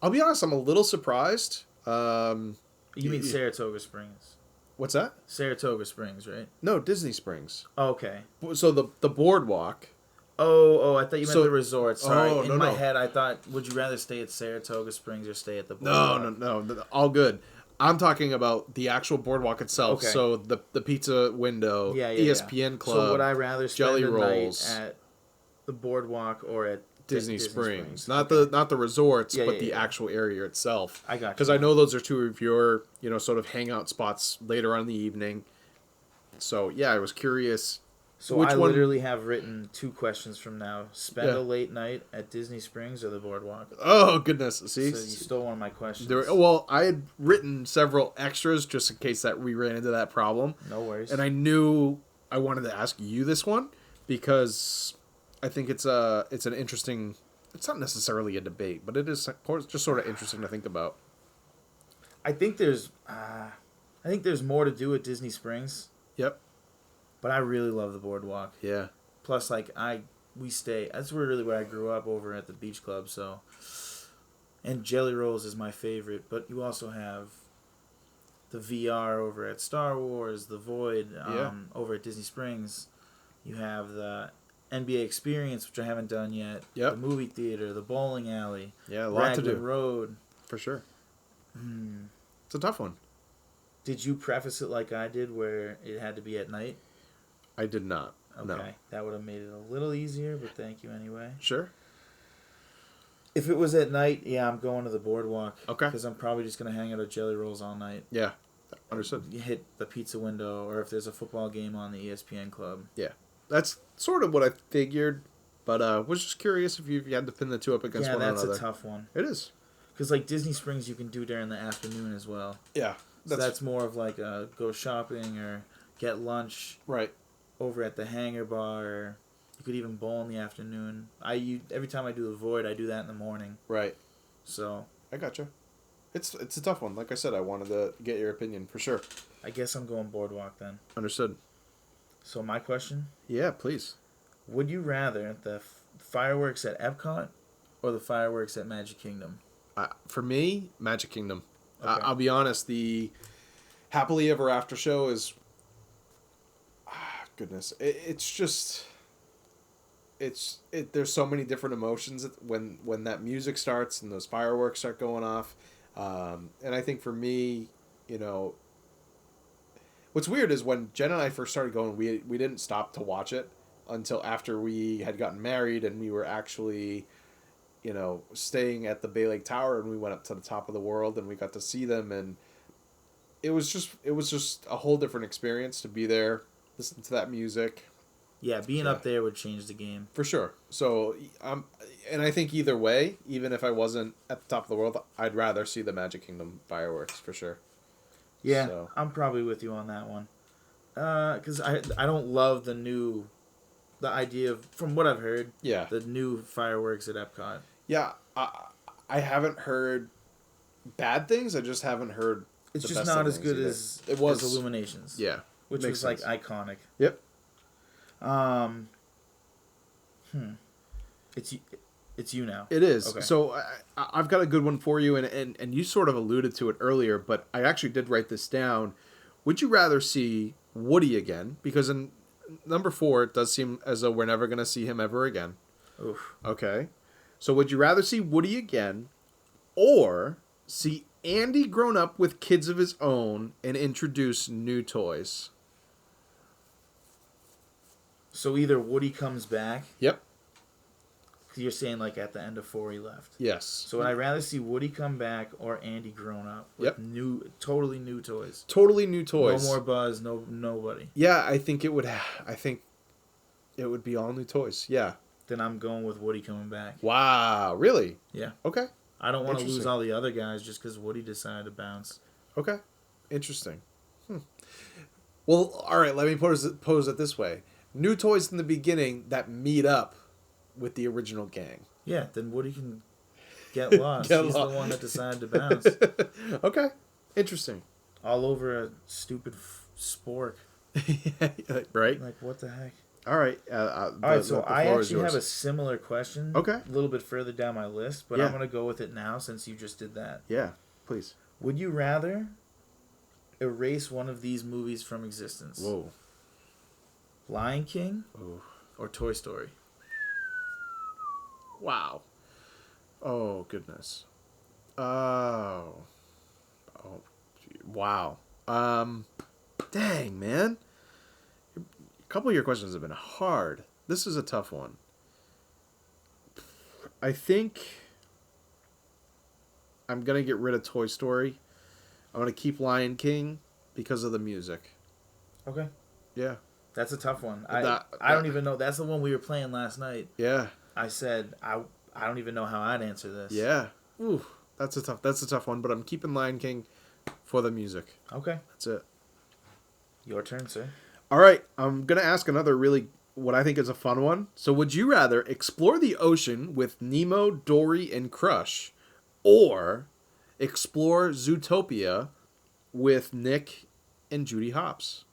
I'll be honest, I'm a little surprised. You mean Saratoga Springs? What's that? Saratoga Springs, right? No, Disney Springs. Okay. So the boardwalk. Oh, I thought you meant So- the resort. Sorry. Oh, In no, my no. head, I thought, would you rather stay at Saratoga Springs or stay at the No, boardwalk? no, all good. I'm talking about the actual boardwalk itself. Okay. So the pizza window, Yeah. ESPN Club, So would I rather spend Jelly the Rolls. night at the boardwalk or at Disney Springs. Not Okay. the resorts, Yeah, but yeah, the yeah. actual area itself. I got you. Because I know those are two of your, sort of hangout spots later on in the evening. So yeah, I was curious. So which I one? literally have written 2 questions from now. Spend Yeah. a late night at Disney Springs or the boardwalk. Oh goodness! So See, you stole one of my questions. well, I had written several extras just in case that we ran into that problem, No worries. and I knew I wanted to ask you this one because I think it's an interesting. It's not necessarily a debate, but it is just sort of interesting to think about. I think there's more to do at Disney Springs, Yep. but I really love the boardwalk. Yeah. Plus, we stay. That's where I grew up over at the beach club. So, and Jelly Rolls is my favorite. But you also have the VR over at Star Wars, the Void over at Disney Springs. You have the NBA Experience, which I haven't done yet. Yep. The movie theater, the bowling alley. Yeah, a lot to Raglan do Road. for sure. It's a tough one. Did you preface it like I did, where it had to be at night? I did not. Okay, No. that would have made it a little easier, but thank you anyway. Sure. If it was at night, yeah, I'm going to the boardwalk. Okay. Because I'm probably just going to hang out at Jelly Rolls all night. Yeah. Understood. You hit the pizza window, or if there's a football game on the ESPN Club. Yeah. That's sort of what I figured, but was just curious if you had to pin the two up against Yeah, one that's another. a tough one. It is. Because, like, Disney Springs you can do during the afternoon as well. Yeah. So that's more of like a go shopping or get lunch right. over at the hangar bar. Or you could even bowl in the afternoon. Every time I do the Void, I do that in the morning. Right. So I gotcha. It's a tough one. Like I said, I wanted to get your opinion for sure. I guess I'm going boardwalk then. Understood. So my question: Yeah, please. would you rather the fireworks at Epcot or the fireworks at Magic Kingdom? For me, Magic Kingdom. Okay. I'll be honest. The Happily Ever After show is, goodness, it's just, there's so many different emotions when that music starts and those fireworks start going off, and I think for me, what's weird is when Jen and I first started going, we didn't stop to watch it until after we had gotten married and we were actually, staying at the Bay Lake Tower, and we went up to the top of the world and we got to see them, and it was just a whole different experience to be there, listen to that music. Yeah, being up there would change the game. For sure. So, and I think either way, even if I wasn't at the top of the world, I'd rather see the Magic Kingdom fireworks for sure. Yeah, So. I'm probably with you on that one. Because I don't love the idea of, from what I've heard, Yeah. the new fireworks at Epcot. Yeah, I haven't heard bad things. I just haven't heard. It's the just best not of as things good either. as It was as Illuminations. Yeah, which makes was like sense. iconic. Yep. It's you now. It is. Okay. So I've got a good one for you, and you sort of alluded to it earlier, but I actually did write this down. Would you rather see Woody again? Because in number 4, it does seem as though we're never going to see him ever again. Oof. Okay. So would you rather see Woody again or see Andy grown up with kids of his own and introduce new toys. So either Woody comes back. Yep. You're saying like at the end of 4 he left. Yes. So would I rather see Woody come back or Andy grown up with totally new toys? Totally new toys. No more Buzz. No nobody. Yeah, I think it would. I think it would be all new toys. Yeah. Then I'm going with Woody coming back. Wow. Really? Yeah. Okay. I don't want to lose all the other guys just because Woody decided to bounce. Okay. Interesting. Well, all right. Let me pose it this way: new toys in the beginning that meet up with the original gang. Yeah. Then Woody can get lost. He's the one that decided to bounce. Okay. Interesting. All over a stupid spork. Right. Like what the heck? All right. All right, so I actually have a similar question. Okay. A little bit further down my list, but Yeah. I'm going to go with it now since you just did that. Yeah, please. Would you rather erase one of these movies from existence? Whoa. Lion King Oh. or Toy Story? Wow. Oh, goodness. Oh. Oh. Wow. Dang, man. A couple of your questions have been hard. This is a tough one. I think I'm going to get rid of Toy Story. I'm going to keep Lion King because of the music. Okay. Yeah. That's a tough one. That- I don't even know. That's the one we were playing last night. Yeah. I said I don't even know how I'd answer this. Yeah. Ooh, that's a tough one, but I'm keeping Lion King for the music. Okay. That's it. Your turn, sir. All right, I'm going to ask another really, what I think is a fun one. So would you rather explore the ocean with Nemo, Dory, and Crush, or explore Zootopia with Nick and Judy Hopps?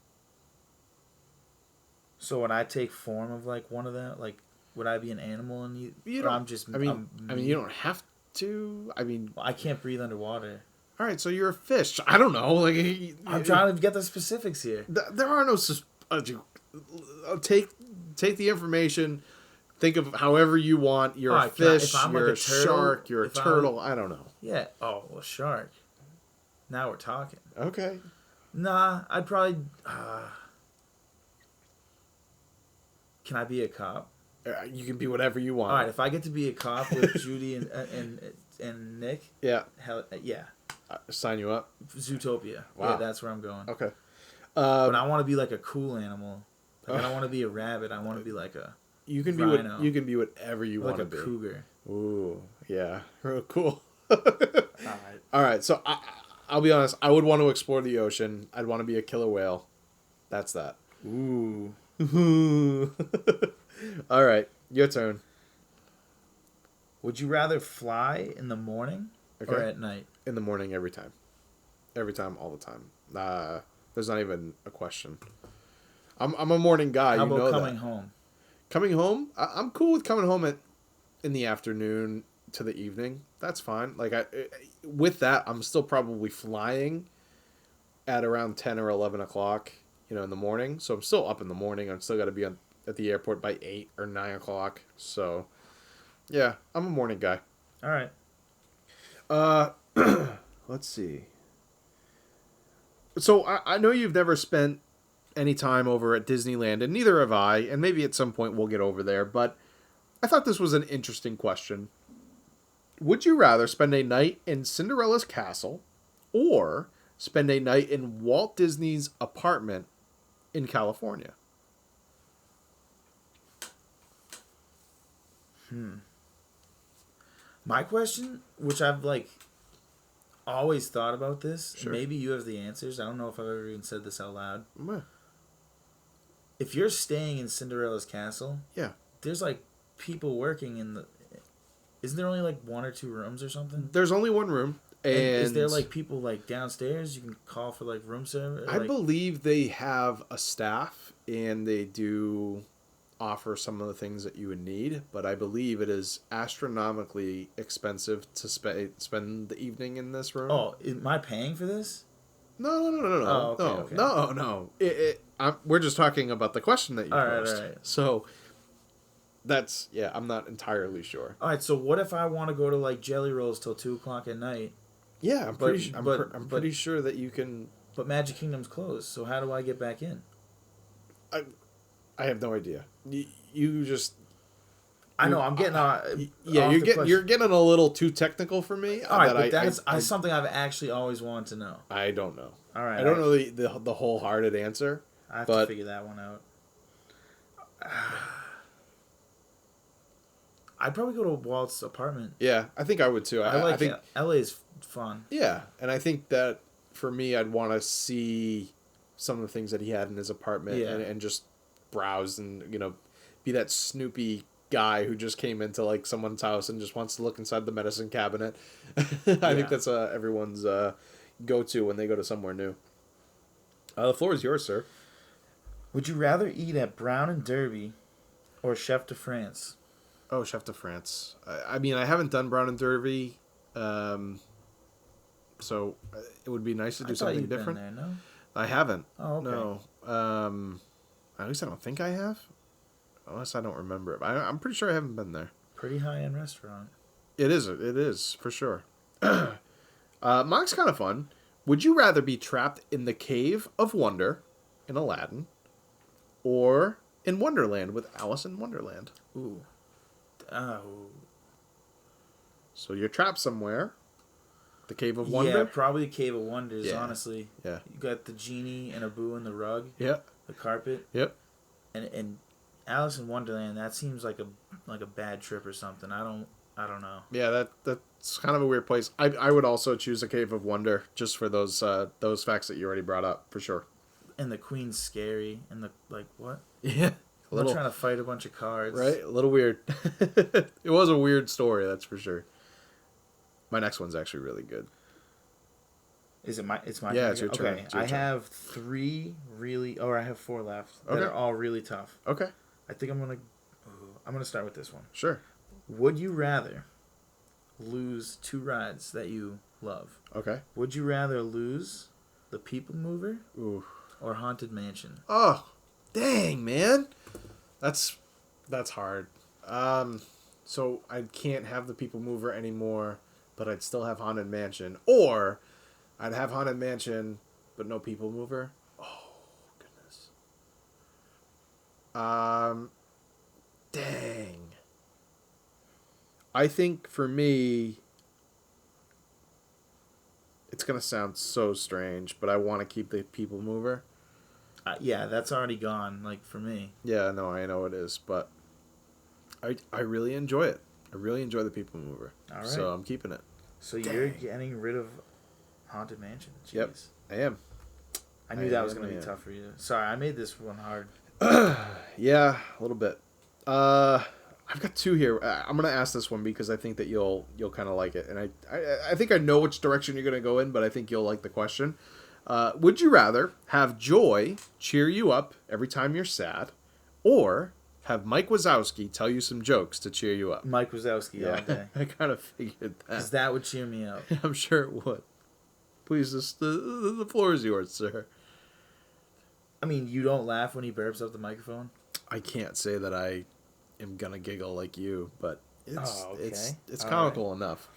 So would I take form of like one of them? Like, would I be an animal and you? You or don't, I'm just. I mean, you don't have to. I mean, I can't breathe underwater. all right, so you're a fish. I don't know. Like, I'm trying to get the specifics here. There are no. Take the information. Think of however you want. You're a fish. You're a shark. You're a turtle. I don't know. Yeah. Oh, well, shark. Now we're talking. Okay. Nah, I'd probably. Can I be a cop? You can be whatever you want. All right. If I get to be a cop with Judy and Nick. Yeah. Hell yeah. Sign you up. Zootopia. Wow. Yeah, that's where I'm going. Okay. But I want to be like a cool animal. Like I don't want to be a rabbit. I want to be like a. You can rhino. be whatever you want to like be. a cougar. Ooh, yeah, real cool. All right. All right. So I'll be honest. I would want to explore the ocean. I'd want to be a killer whale. That's that. Ooh. All right, your turn. Would you rather fly in the morning or at night? In the morning, every time. Every time, all the time. There's not even a question. I'm a morning guy. How you about know coming that. home? Coming home, I'm cool with coming home in the afternoon to the evening. That's fine. Like with that, I'm still probably flying at around 10 or 11 o'clock, in the morning. So I'm still up in the morning. I'm still got to be at the airport by 8 or 9 o'clock. So, yeah, I'm a morning guy. All right. Let's see. So I know you've never spent any time over at Disneyland, and neither have I, and maybe at some point we'll get over there, but I thought this was an interesting question. Would you rather spend a night in Cinderella's castle or spend a night in Walt Disney's apartment in California? My question, which I've always thought about this, Sure. maybe you have the answers. I don't know if I've ever even said this out loud. Meh. If you're staying in Cinderella's castle, Yeah. there's people working in the. Isn't there only one or two rooms or something? There's only one room. And is there people downstairs you can call for room service? I believe they have a staff and they do offer some of the things that you would need, but I believe it is astronomically expensive to spend the evening in this room. Oh, am I paying for this? No. Oh, okay, No. We're just talking about the question that you posed. All right. So that's, I'm not entirely sure. All right, so what if I want to go to Jelly Rolls till 2 o'clock at night, Yeah, I'm But pretty sure that you can. Magic Kingdom's closed. So how do I get back in? I I have no idea. You just I know I'm getting yeah, off the you're question. getting a little too technical for me. All right, That but that's something I've actually always wanted to know. I don't know. All right, I don't know the wholehearted answer. I have to but figure that one out. I'd probably go to Walt's apartment. yeah, I think I would too. I think LA is fun. yeah, and I think that for me, I'd want to see some of the things that he had in his apartment Yeah. and just browse and be that snoopy guy who just came into like someone's house and just wants to look inside the medicine cabinet. I think that's everyone's go-to when they go to somewhere new. The floor is yours, sir. Would you rather eat at Brown and Derby or Chef de France? Oh, Chef de France. I mean, I haven't done Brown and Derby, so it would be nice to do something different. Been there, no? I haven't. Oh, okay. No. At least I don't think I have. Unless I don't remember it. I'm pretty sure I haven't been there. Pretty high-end restaurant. It is, for sure. Mine's kind of fun. Would you rather be trapped in the Cave of Wonder in Aladdin or in Wonderland with Alice in Wonderland? Ooh. Oh. So you're trapped somewhere. The Cave of Wonder? Yeah, probably the Cave of Wonders, honestly. Yeah. You got the genie and Abu and the rug. Yep. The carpet. Yep. And Alice in Wonderland, that seems like a bad trip or something. I don't know. Yeah, that's kind of a weird place. I would also choose a Cave of Wonder just for those facts that you already brought up, for sure. And the Queen's scary and the what? Yeah. They're trying to fight a bunch of cards. Right? A little weird. It was a weird story, that's for sure. My next one's actually really good. Is it my? It's my. Yeah, turn? it's your turn. Okay, It's your I turn. have three really, or I have four left that Okay. are all really tough. Okay. I think I'm gonna start with this one. Sure. Would you rather lose two rides that you love? Okay. Would you rather lose the People Mover Ooh. or Haunted Mansion? Oh, dang, man. That's hard. So I can't have the People Mover anymore, but I'd still have Haunted Mansion. Or I'd have Haunted Mansion, but no People Mover. Oh, goodness. Dang. I think for me, it's going to sound so strange, but I want to keep the People Mover. Yeah, that's already gone. Like for me. Yeah, no, I know it is, but I really enjoy it. I really enjoy the People Mover. All right. So I'm keeping it. So you're getting rid of Haunted Mansion. Jeez. Yep, I am. I knew that was going to be tough for you. Sorry, I made this one hard. Yeah, a little bit. I've got two here. I'm gonna ask this one because I think that you'll kind of like it, and I think I know which direction you're gonna go in, but I think you'll like the question. Would you rather have joy cheer you up every time you're sad, or have Mike Wazowski tell you some jokes to cheer you up? Mike Wazowski all day. I kind of figured that. Because that would cheer me up. I'm sure it would. Please, the floor is yours, sir. I mean, you don't laugh when he burps up the microphone? I can't say that I am gonna giggle like you, but it's it's All comical enough.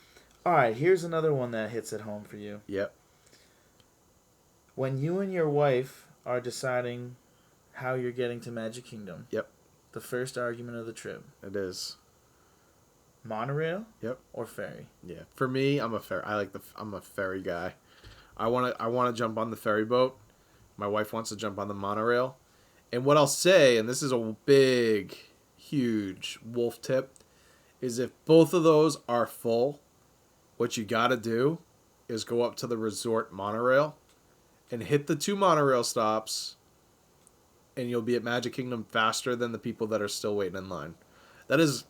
All right, here's another one that hits at home for you. Yep. When you and your wife are deciding how you're getting to Magic Kingdom. Yep. The first argument of the trip. It is. Monorail? Yep. Or ferry? Yeah. For me, I'm a ferry guy. I wanna jump on the ferry boat. My wife wants to jump on the monorail. And what I'll say, and this is a big, huge wolf tip, is if both of those are full, what you gotta do is go up to the resort monorail and hit the 2 monorail stops, and you'll be at Magic Kingdom faster than the people that are still waiting in line. That is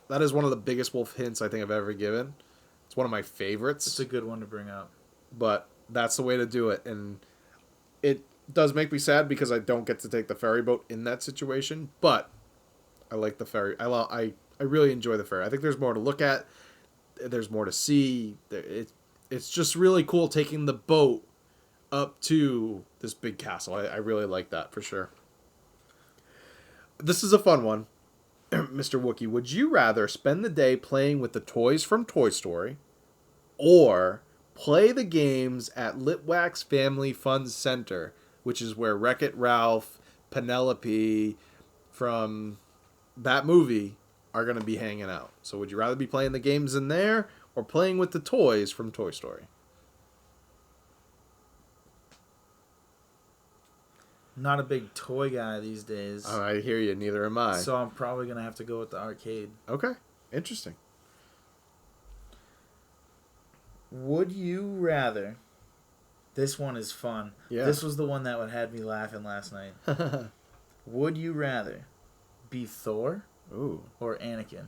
one of the biggest wolf hints I think I've ever given. It's one of my favorites. It's a good one to bring up. But that's the way to do it, and it does make me sad because I don't get to take the ferry boat in that situation, but I like the ferry. I really enjoy the ferry. I think there's more to look at. There's more to see. It's just really cool taking the boat up to this big castle. I really like that for sure. This is a fun one. Mr. Wookie, would you rather spend the day playing with the toys from Toy Story or Play the games at Litwack's Family Fun Center, which is where Wreck-It Ralph, Penelope from that movie are going to be hanging out. So would you rather be playing the games in there or playing with the toys from Toy Story? Not a big toy guy these days. I hear you. Neither am I. So I'm probably going to have to go with the arcade. Okay. Interesting. Would you rather... This one is fun. Yeah. This was the one that had me laughing last night. Would you rather be Thor Ooh. or Anakin?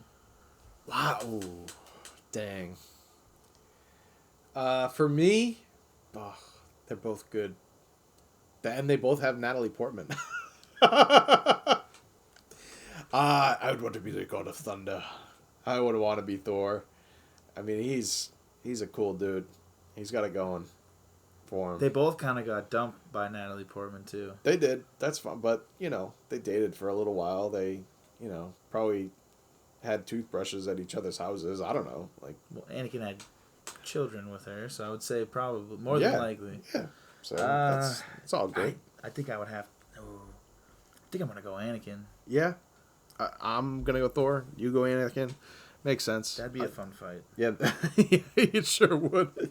Wow. Ooh. Dang. For me, they're both good. And they both have Natalie Portman. I would want to be the God of Thunder. I would want to be Thor. I mean, he's a cool dude. He's got it going for him. They both kind of got dumped by Natalie Portman, too. They did. That's fun. But, they dated for a little while. They, probably had toothbrushes at each other's houses. I don't know. Well, Anakin had children with her, so I would say probably more than likely. Yeah. So it's all good. I think I would have... I think I'm going to go Anakin. Yeah. I'm going to go Thor. You go Anakin. Makes sense. That'd be a fun fight. Yeah, it sure would.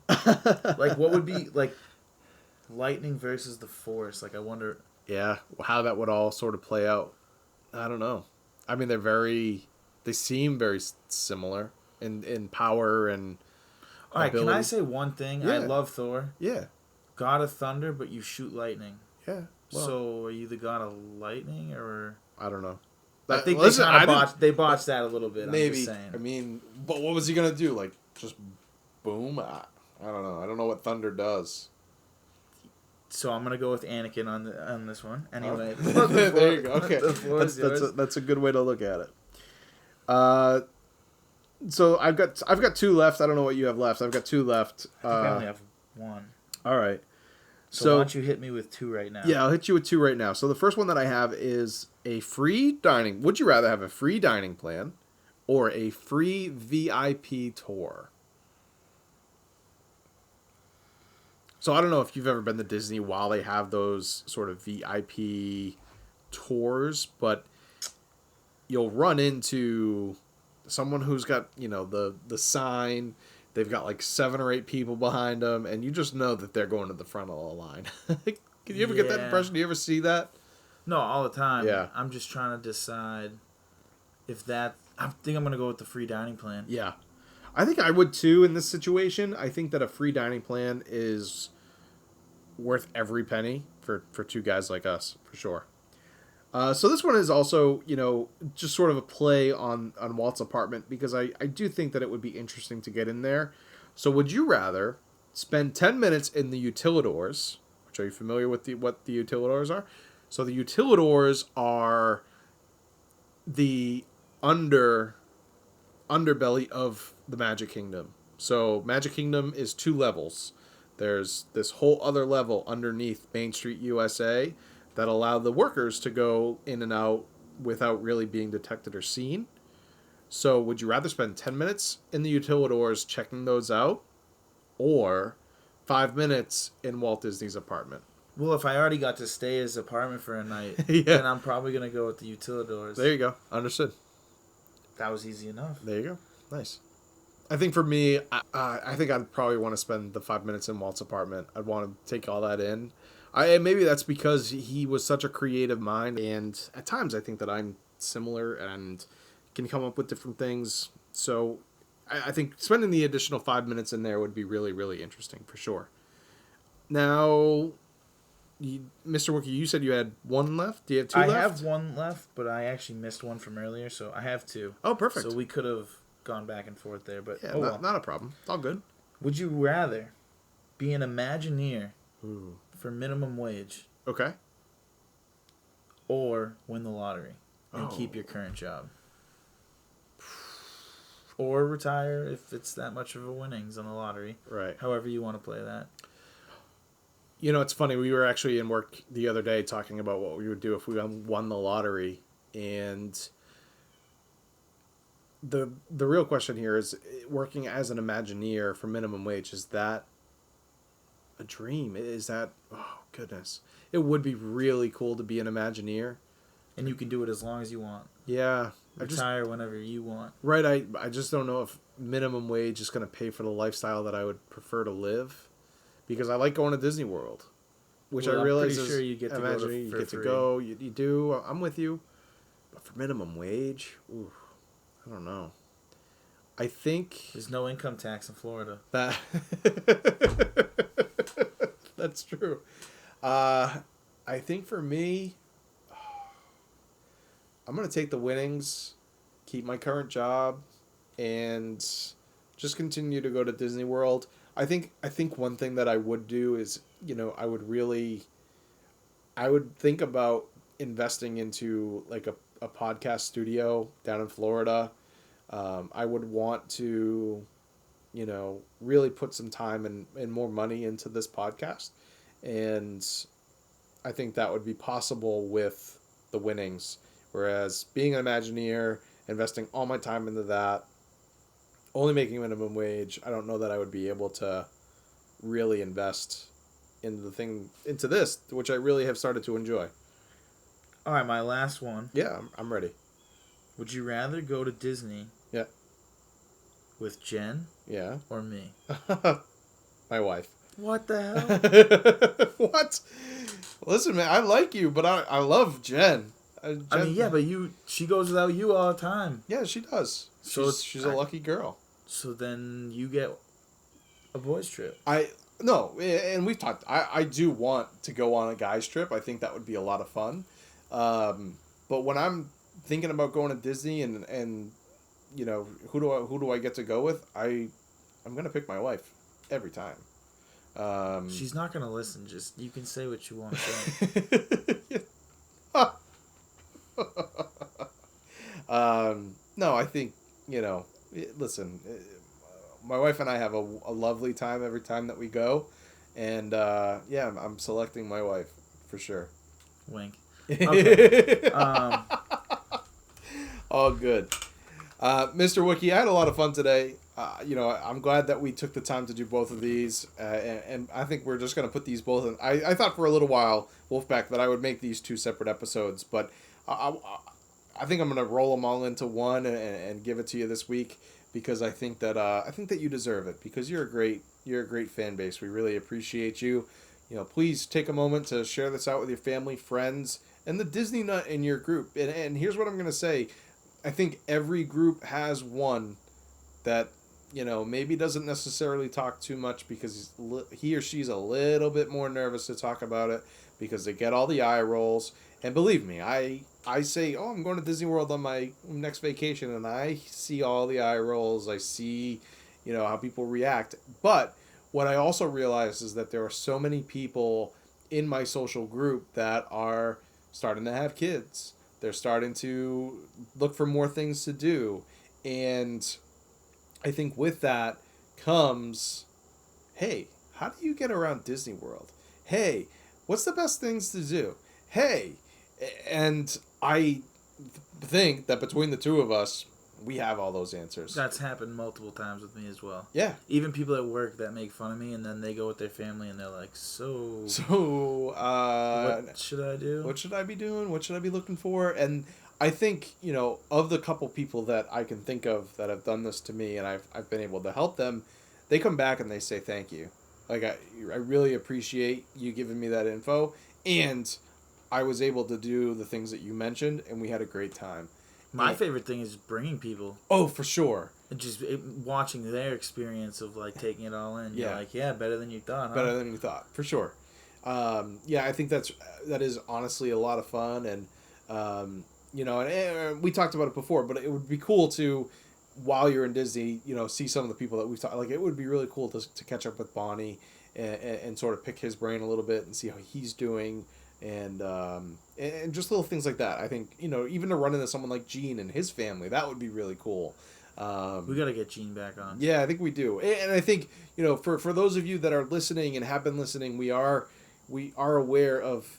What would be, lightning versus the Force? I wonder... Yeah, how that would all sort of play out. I don't know. I mean, they seem very similar in power and all right, ability. can I say one thing? Yeah. I love Thor. Yeah. God of Thunder, but you shoot lightning. Yeah. Well, so are you the God of Lightning, or... I don't know. I think they botched that a little bit. Maybe. I'm just saying. I mean, but what was he going to do? Just boom? I don't know. I don't know what thunder does. So I'm going to go with Anakin on this one. Anyway. There you go. Okay. That's a good way to look at it. So I've got two left. I don't know what you have left. I've got two left. I think I only have one. All right. So why don't you hit me with two right now? Yeah, I'll hit you with two right now. So the first one that I have is a free dining. Would you rather have a free dining plan or a free VIP tour? So I don't know if you've ever been to Disney while they have those sort of VIP tours, but you'll run into someone who's got, the sign. They've got 7 or 8 people behind them, and you just know that they're going to the front of the line. Can you ever get that impression? Do you ever see that? No, all the time. Yeah. I'm just trying to decide if that... I think I'm going to go with the free dining plan. Yeah. I think I would too in this situation. I think that a free dining plan is worth every penny for two guys like us, for sure. So this one is also, just sort of a play on Walt's apartment, because I do think that it would be interesting to get in there. So would you rather spend 10 minutes in the utilidors, which are you familiar with what the utilidors are? So the utilidors are the underbelly of the Magic Kingdom. So Magic Kingdom is 2 levels. There's this whole other level underneath Main Street USA that allow the workers to go in and out without really being detected or seen. So would you rather spend 10 minutes in the utilidors checking those out, or 5 minutes in Walt Disney's apartment? Well, if I already got to stay at his apartment for a night, Yeah. then I'm probably going to go with the utilidors. There you go. Understood. That was easy enough. There you go. Nice. I think for me, I think I'd probably want to spend the 5 minutes in Walt's apartment. I'd want to take all that in. And maybe that's because he was such a creative mind, and at times I think that I'm similar and can come up with different things. So I think spending the additional 5 minutes in there would be really, really interesting for sure. Now, Mr. Wookie, you said you had one left? Do you have two left? I have one left, but I actually missed one from earlier, so I have two. Oh, perfect. So we could have gone back and forth there, but yeah, well. Not a problem. It's all good. Would you rather be an Imagineer Ooh. for minimum wage Okay. or win the lottery and keep your current job? Or retire if it's that much of a winnings on the lottery. Right. However you want to play that. It's funny. We were actually in work the other day talking about what we would do if we won the lottery. And the real question here is, working as an Imagineer for minimum wage, is that a dream? Is that, oh goodness, it would be really cool to be an Imagineer. And you can do it as long as you want. Yeah, Retire whenever you want. right. I just don't know if minimum wage is going to pay for the lifestyle that I would prefer to live, because I like going to Disney World, which Well, I I'm realize pretty is, sure you get to go you for get to free. go. You do. I'm with you, but for minimum wage, ooh, I don't know. I think There's no income tax in Florida. that that's true. I think for me, I'm gonna take the winnings, keep my current job, and just continue to go to Disney World. I think one thing that I would do is, I would think about investing into like a podcast studio down in Florida. I would want to, really put some time and more money into this podcast. And I think that would be possible with the winnings. Whereas being an Imagineer, investing all my time into that, only making minimum wage, I don't know that I would be able to really invest into this, which I really have started to enjoy. All right, my last one. Yeah, I'm ready. Would you rather go to Disney Yeah. with Jen Yeah. or me? My wife. What the hell? What? Listen, man, I like you, but I love Jen. I mean, yeah, but she goes without you all the time. Yeah, she does. So She's a lucky girl. So then you get a boys trip. No, and we've talked. I do want to go on a guys trip. I think that would be a lot of fun. But when I'm thinking about going to Disney and who do I get to go with, I'm gonna pick my wife every time. She's not gonna listen. Just you can say what you want to say. No, I think, listen, my wife and I have a lovely time every time that we go, and yeah, I'm selecting my wife for sure. Wink. Okay. All good. Mr. Wookie, I had a lot of fun today. I'm glad that we took the time to do both of these, and I think we're just going to put these both in. I thought for a little while, Wolfpack, that I would make these two separate episodes, but I think I'm going to roll them all into one and give it to you this week, because I think that you deserve it, because you're a great fan base. We really appreciate you. Please take a moment to share this out with your family, friends, and the Disney nut in your group. And here's what I'm going to say. I think every group has one that, maybe doesn't necessarily talk too much because he or she's a little bit more nervous to talk about it because they get all the eye rolls. And believe me, I say, oh, I'm going to Disney World on my next vacation, and I see all the eye rolls. I see, how people react. But what I also realize is that there are so many people in my social group that are starting to have kids. They're starting to look for more things to do. And I think with that comes, hey, how do you get around Disney World? Hey, what's the best things to do? Hey, and I think that between the two of us, we have all those answers. That's happened multiple times with me as well. Yeah. Even people at work that make fun of me, and then they go with their family, and they're like, So, what should I do? What should I be doing? What should I be looking for? And I think, of the couple people that I can think of that have done this to me, and I've been able to help them, they come back and they say thank you. Like, I really appreciate you giving me that info, and I was able to do the things that you mentioned, and we had a great time. My favorite thing is bringing people. Oh, for sure. And just watching their experience of, like, taking it all in. You're Yeah. like, yeah, better than you thought, huh? Better than you thought, for sure. Yeah, I think that is honestly a lot of fun, and and we talked about it before, but it would be cool to, while you're in Disney, see some of the people that we've talked. Like, it would be really cool to catch up with Bonnie and sort of pick his brain a little bit and see how he's doing. And just little things like that. I think, even to run into someone like Gene and his family, that would be really cool. We got to get Gene back on. Yeah, I think we do. And I think, for those of you that are listening and have been listening, we are aware of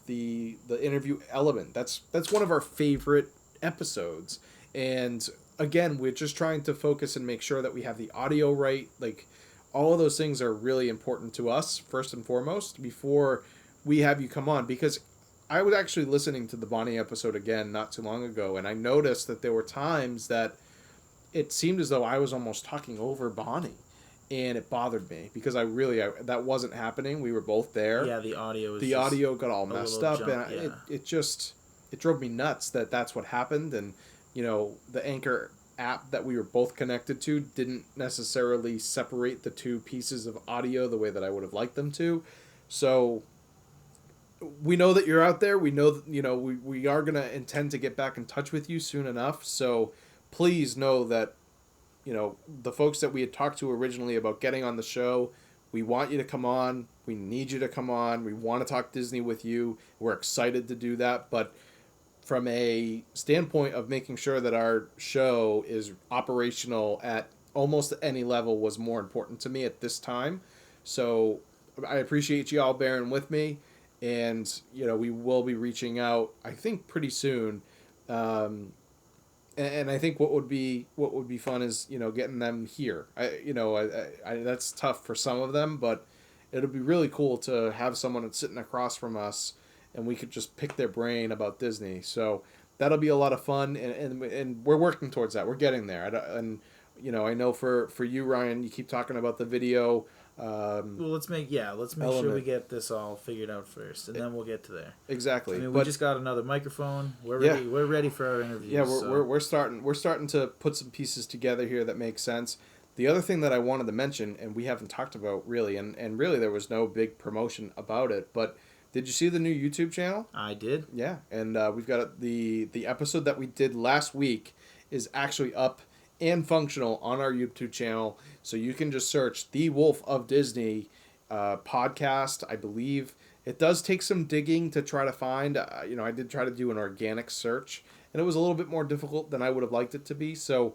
the interview element. That's one of our favorite episodes. And again, we're just trying to focus and make sure that we have the audio right. Like, all of those things are really important to us, first and foremost, before we have you come on. Because I was actually listening to the Bonnie episode again not too long ago, and I noticed that there were times that it seemed as though I was almost talking over Bonnie. And it bothered me because that wasn't happening. We were both there. Yeah, the audio was the audio got all messed up, jump, and it drove me nuts that that's what happened. And the Anchor app that we were both connected to didn't necessarily separate the two pieces of audio the way that I would have liked them to. So we know that you're out there. We know that we are gonna intend to get back in touch with you soon enough. So please know that the folks that we had talked to originally about getting on the show, we want you to come on. We need you to come on. We want to talk Disney with you. We're excited to do that. But from a standpoint of making sure that our show is operational at almost any level was more important to me at this time. So I appreciate you all bearing with me. And, we will be reaching out, I think, pretty soon. And I think what would be fun is getting them here. I that's tough for some of them, but it'll be really cool to have someone that's sitting across from us, and we could just pick their brain about Disney. So that'll be a lot of fun, and we're working towards that. We're getting there. I know for you, Ryan, you keep talking about the video. Well, let's make sure we get this all figured out first, and then we'll get to there. Exactly. I mean, we just got another microphone. We're ready. We're ready for our interviews. Yeah, we're starting to put some pieces together here that make sense. The other thing that I wanted to mention, and we haven't talked about really, and really there was no big promotion about it, but did you see the new YouTube channel? I did. Yeah, and we've got the episode that we did last week is actually up and functional on our YouTube channel. So you can just search The Wolf of Disney podcast, I believe. It does take some digging to try to find. I did try to do an organic search, and it was a little bit more difficult than I would have liked it to be. So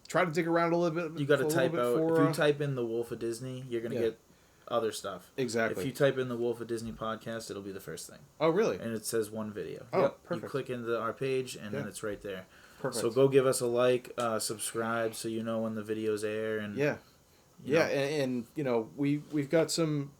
try to dig around a little bit. You got to type out, if you type in The Wolf of Disney, you're going to get other stuff. Exactly. If you type in The Wolf of Disney podcast, it'll be the first thing. Oh, really? And it says one video. Oh, perfect. You click into our page, and then it's right there. Perfect. So go give us a like, subscribe, so you know when the videos air, and and we've got some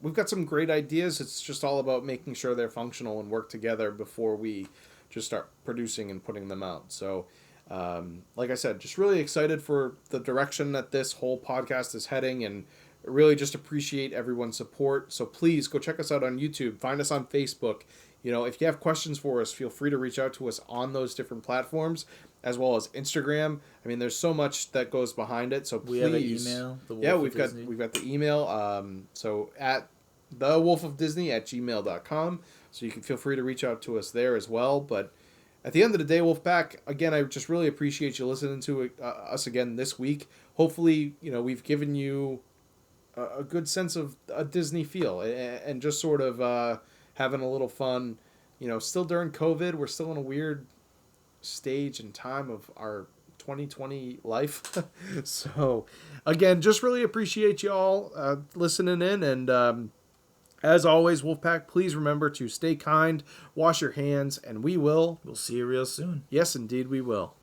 great ideas. It's just all about making sure they're functional and work together before we just start producing and putting them out. So, like I said, just really excited for the direction that this whole podcast is heading, and really just appreciate everyone's support. So please go check us out on YouTube. Find us on Facebook. If you have questions for us, feel free to reach out to us on those different platforms, as well as Instagram. I mean, there's so much that goes behind it. So please, we have an email. We've got the email. So at thewolfofdisney@gmail.com. So you can feel free to reach out to us there as well. But at the end of the day, Wolfpack, again, I just really appreciate you listening to us again this week. Hopefully, we've given you a good sense of a Disney feel, and just sort of having a little fun. Still during COVID, we're still in a weird stage and time of our 2020 life. So, again, just really appreciate you all listening in. And as always, Wolfpack, please remember to stay kind, wash your hands, and we'll see you real soon. Yes, indeed, we will.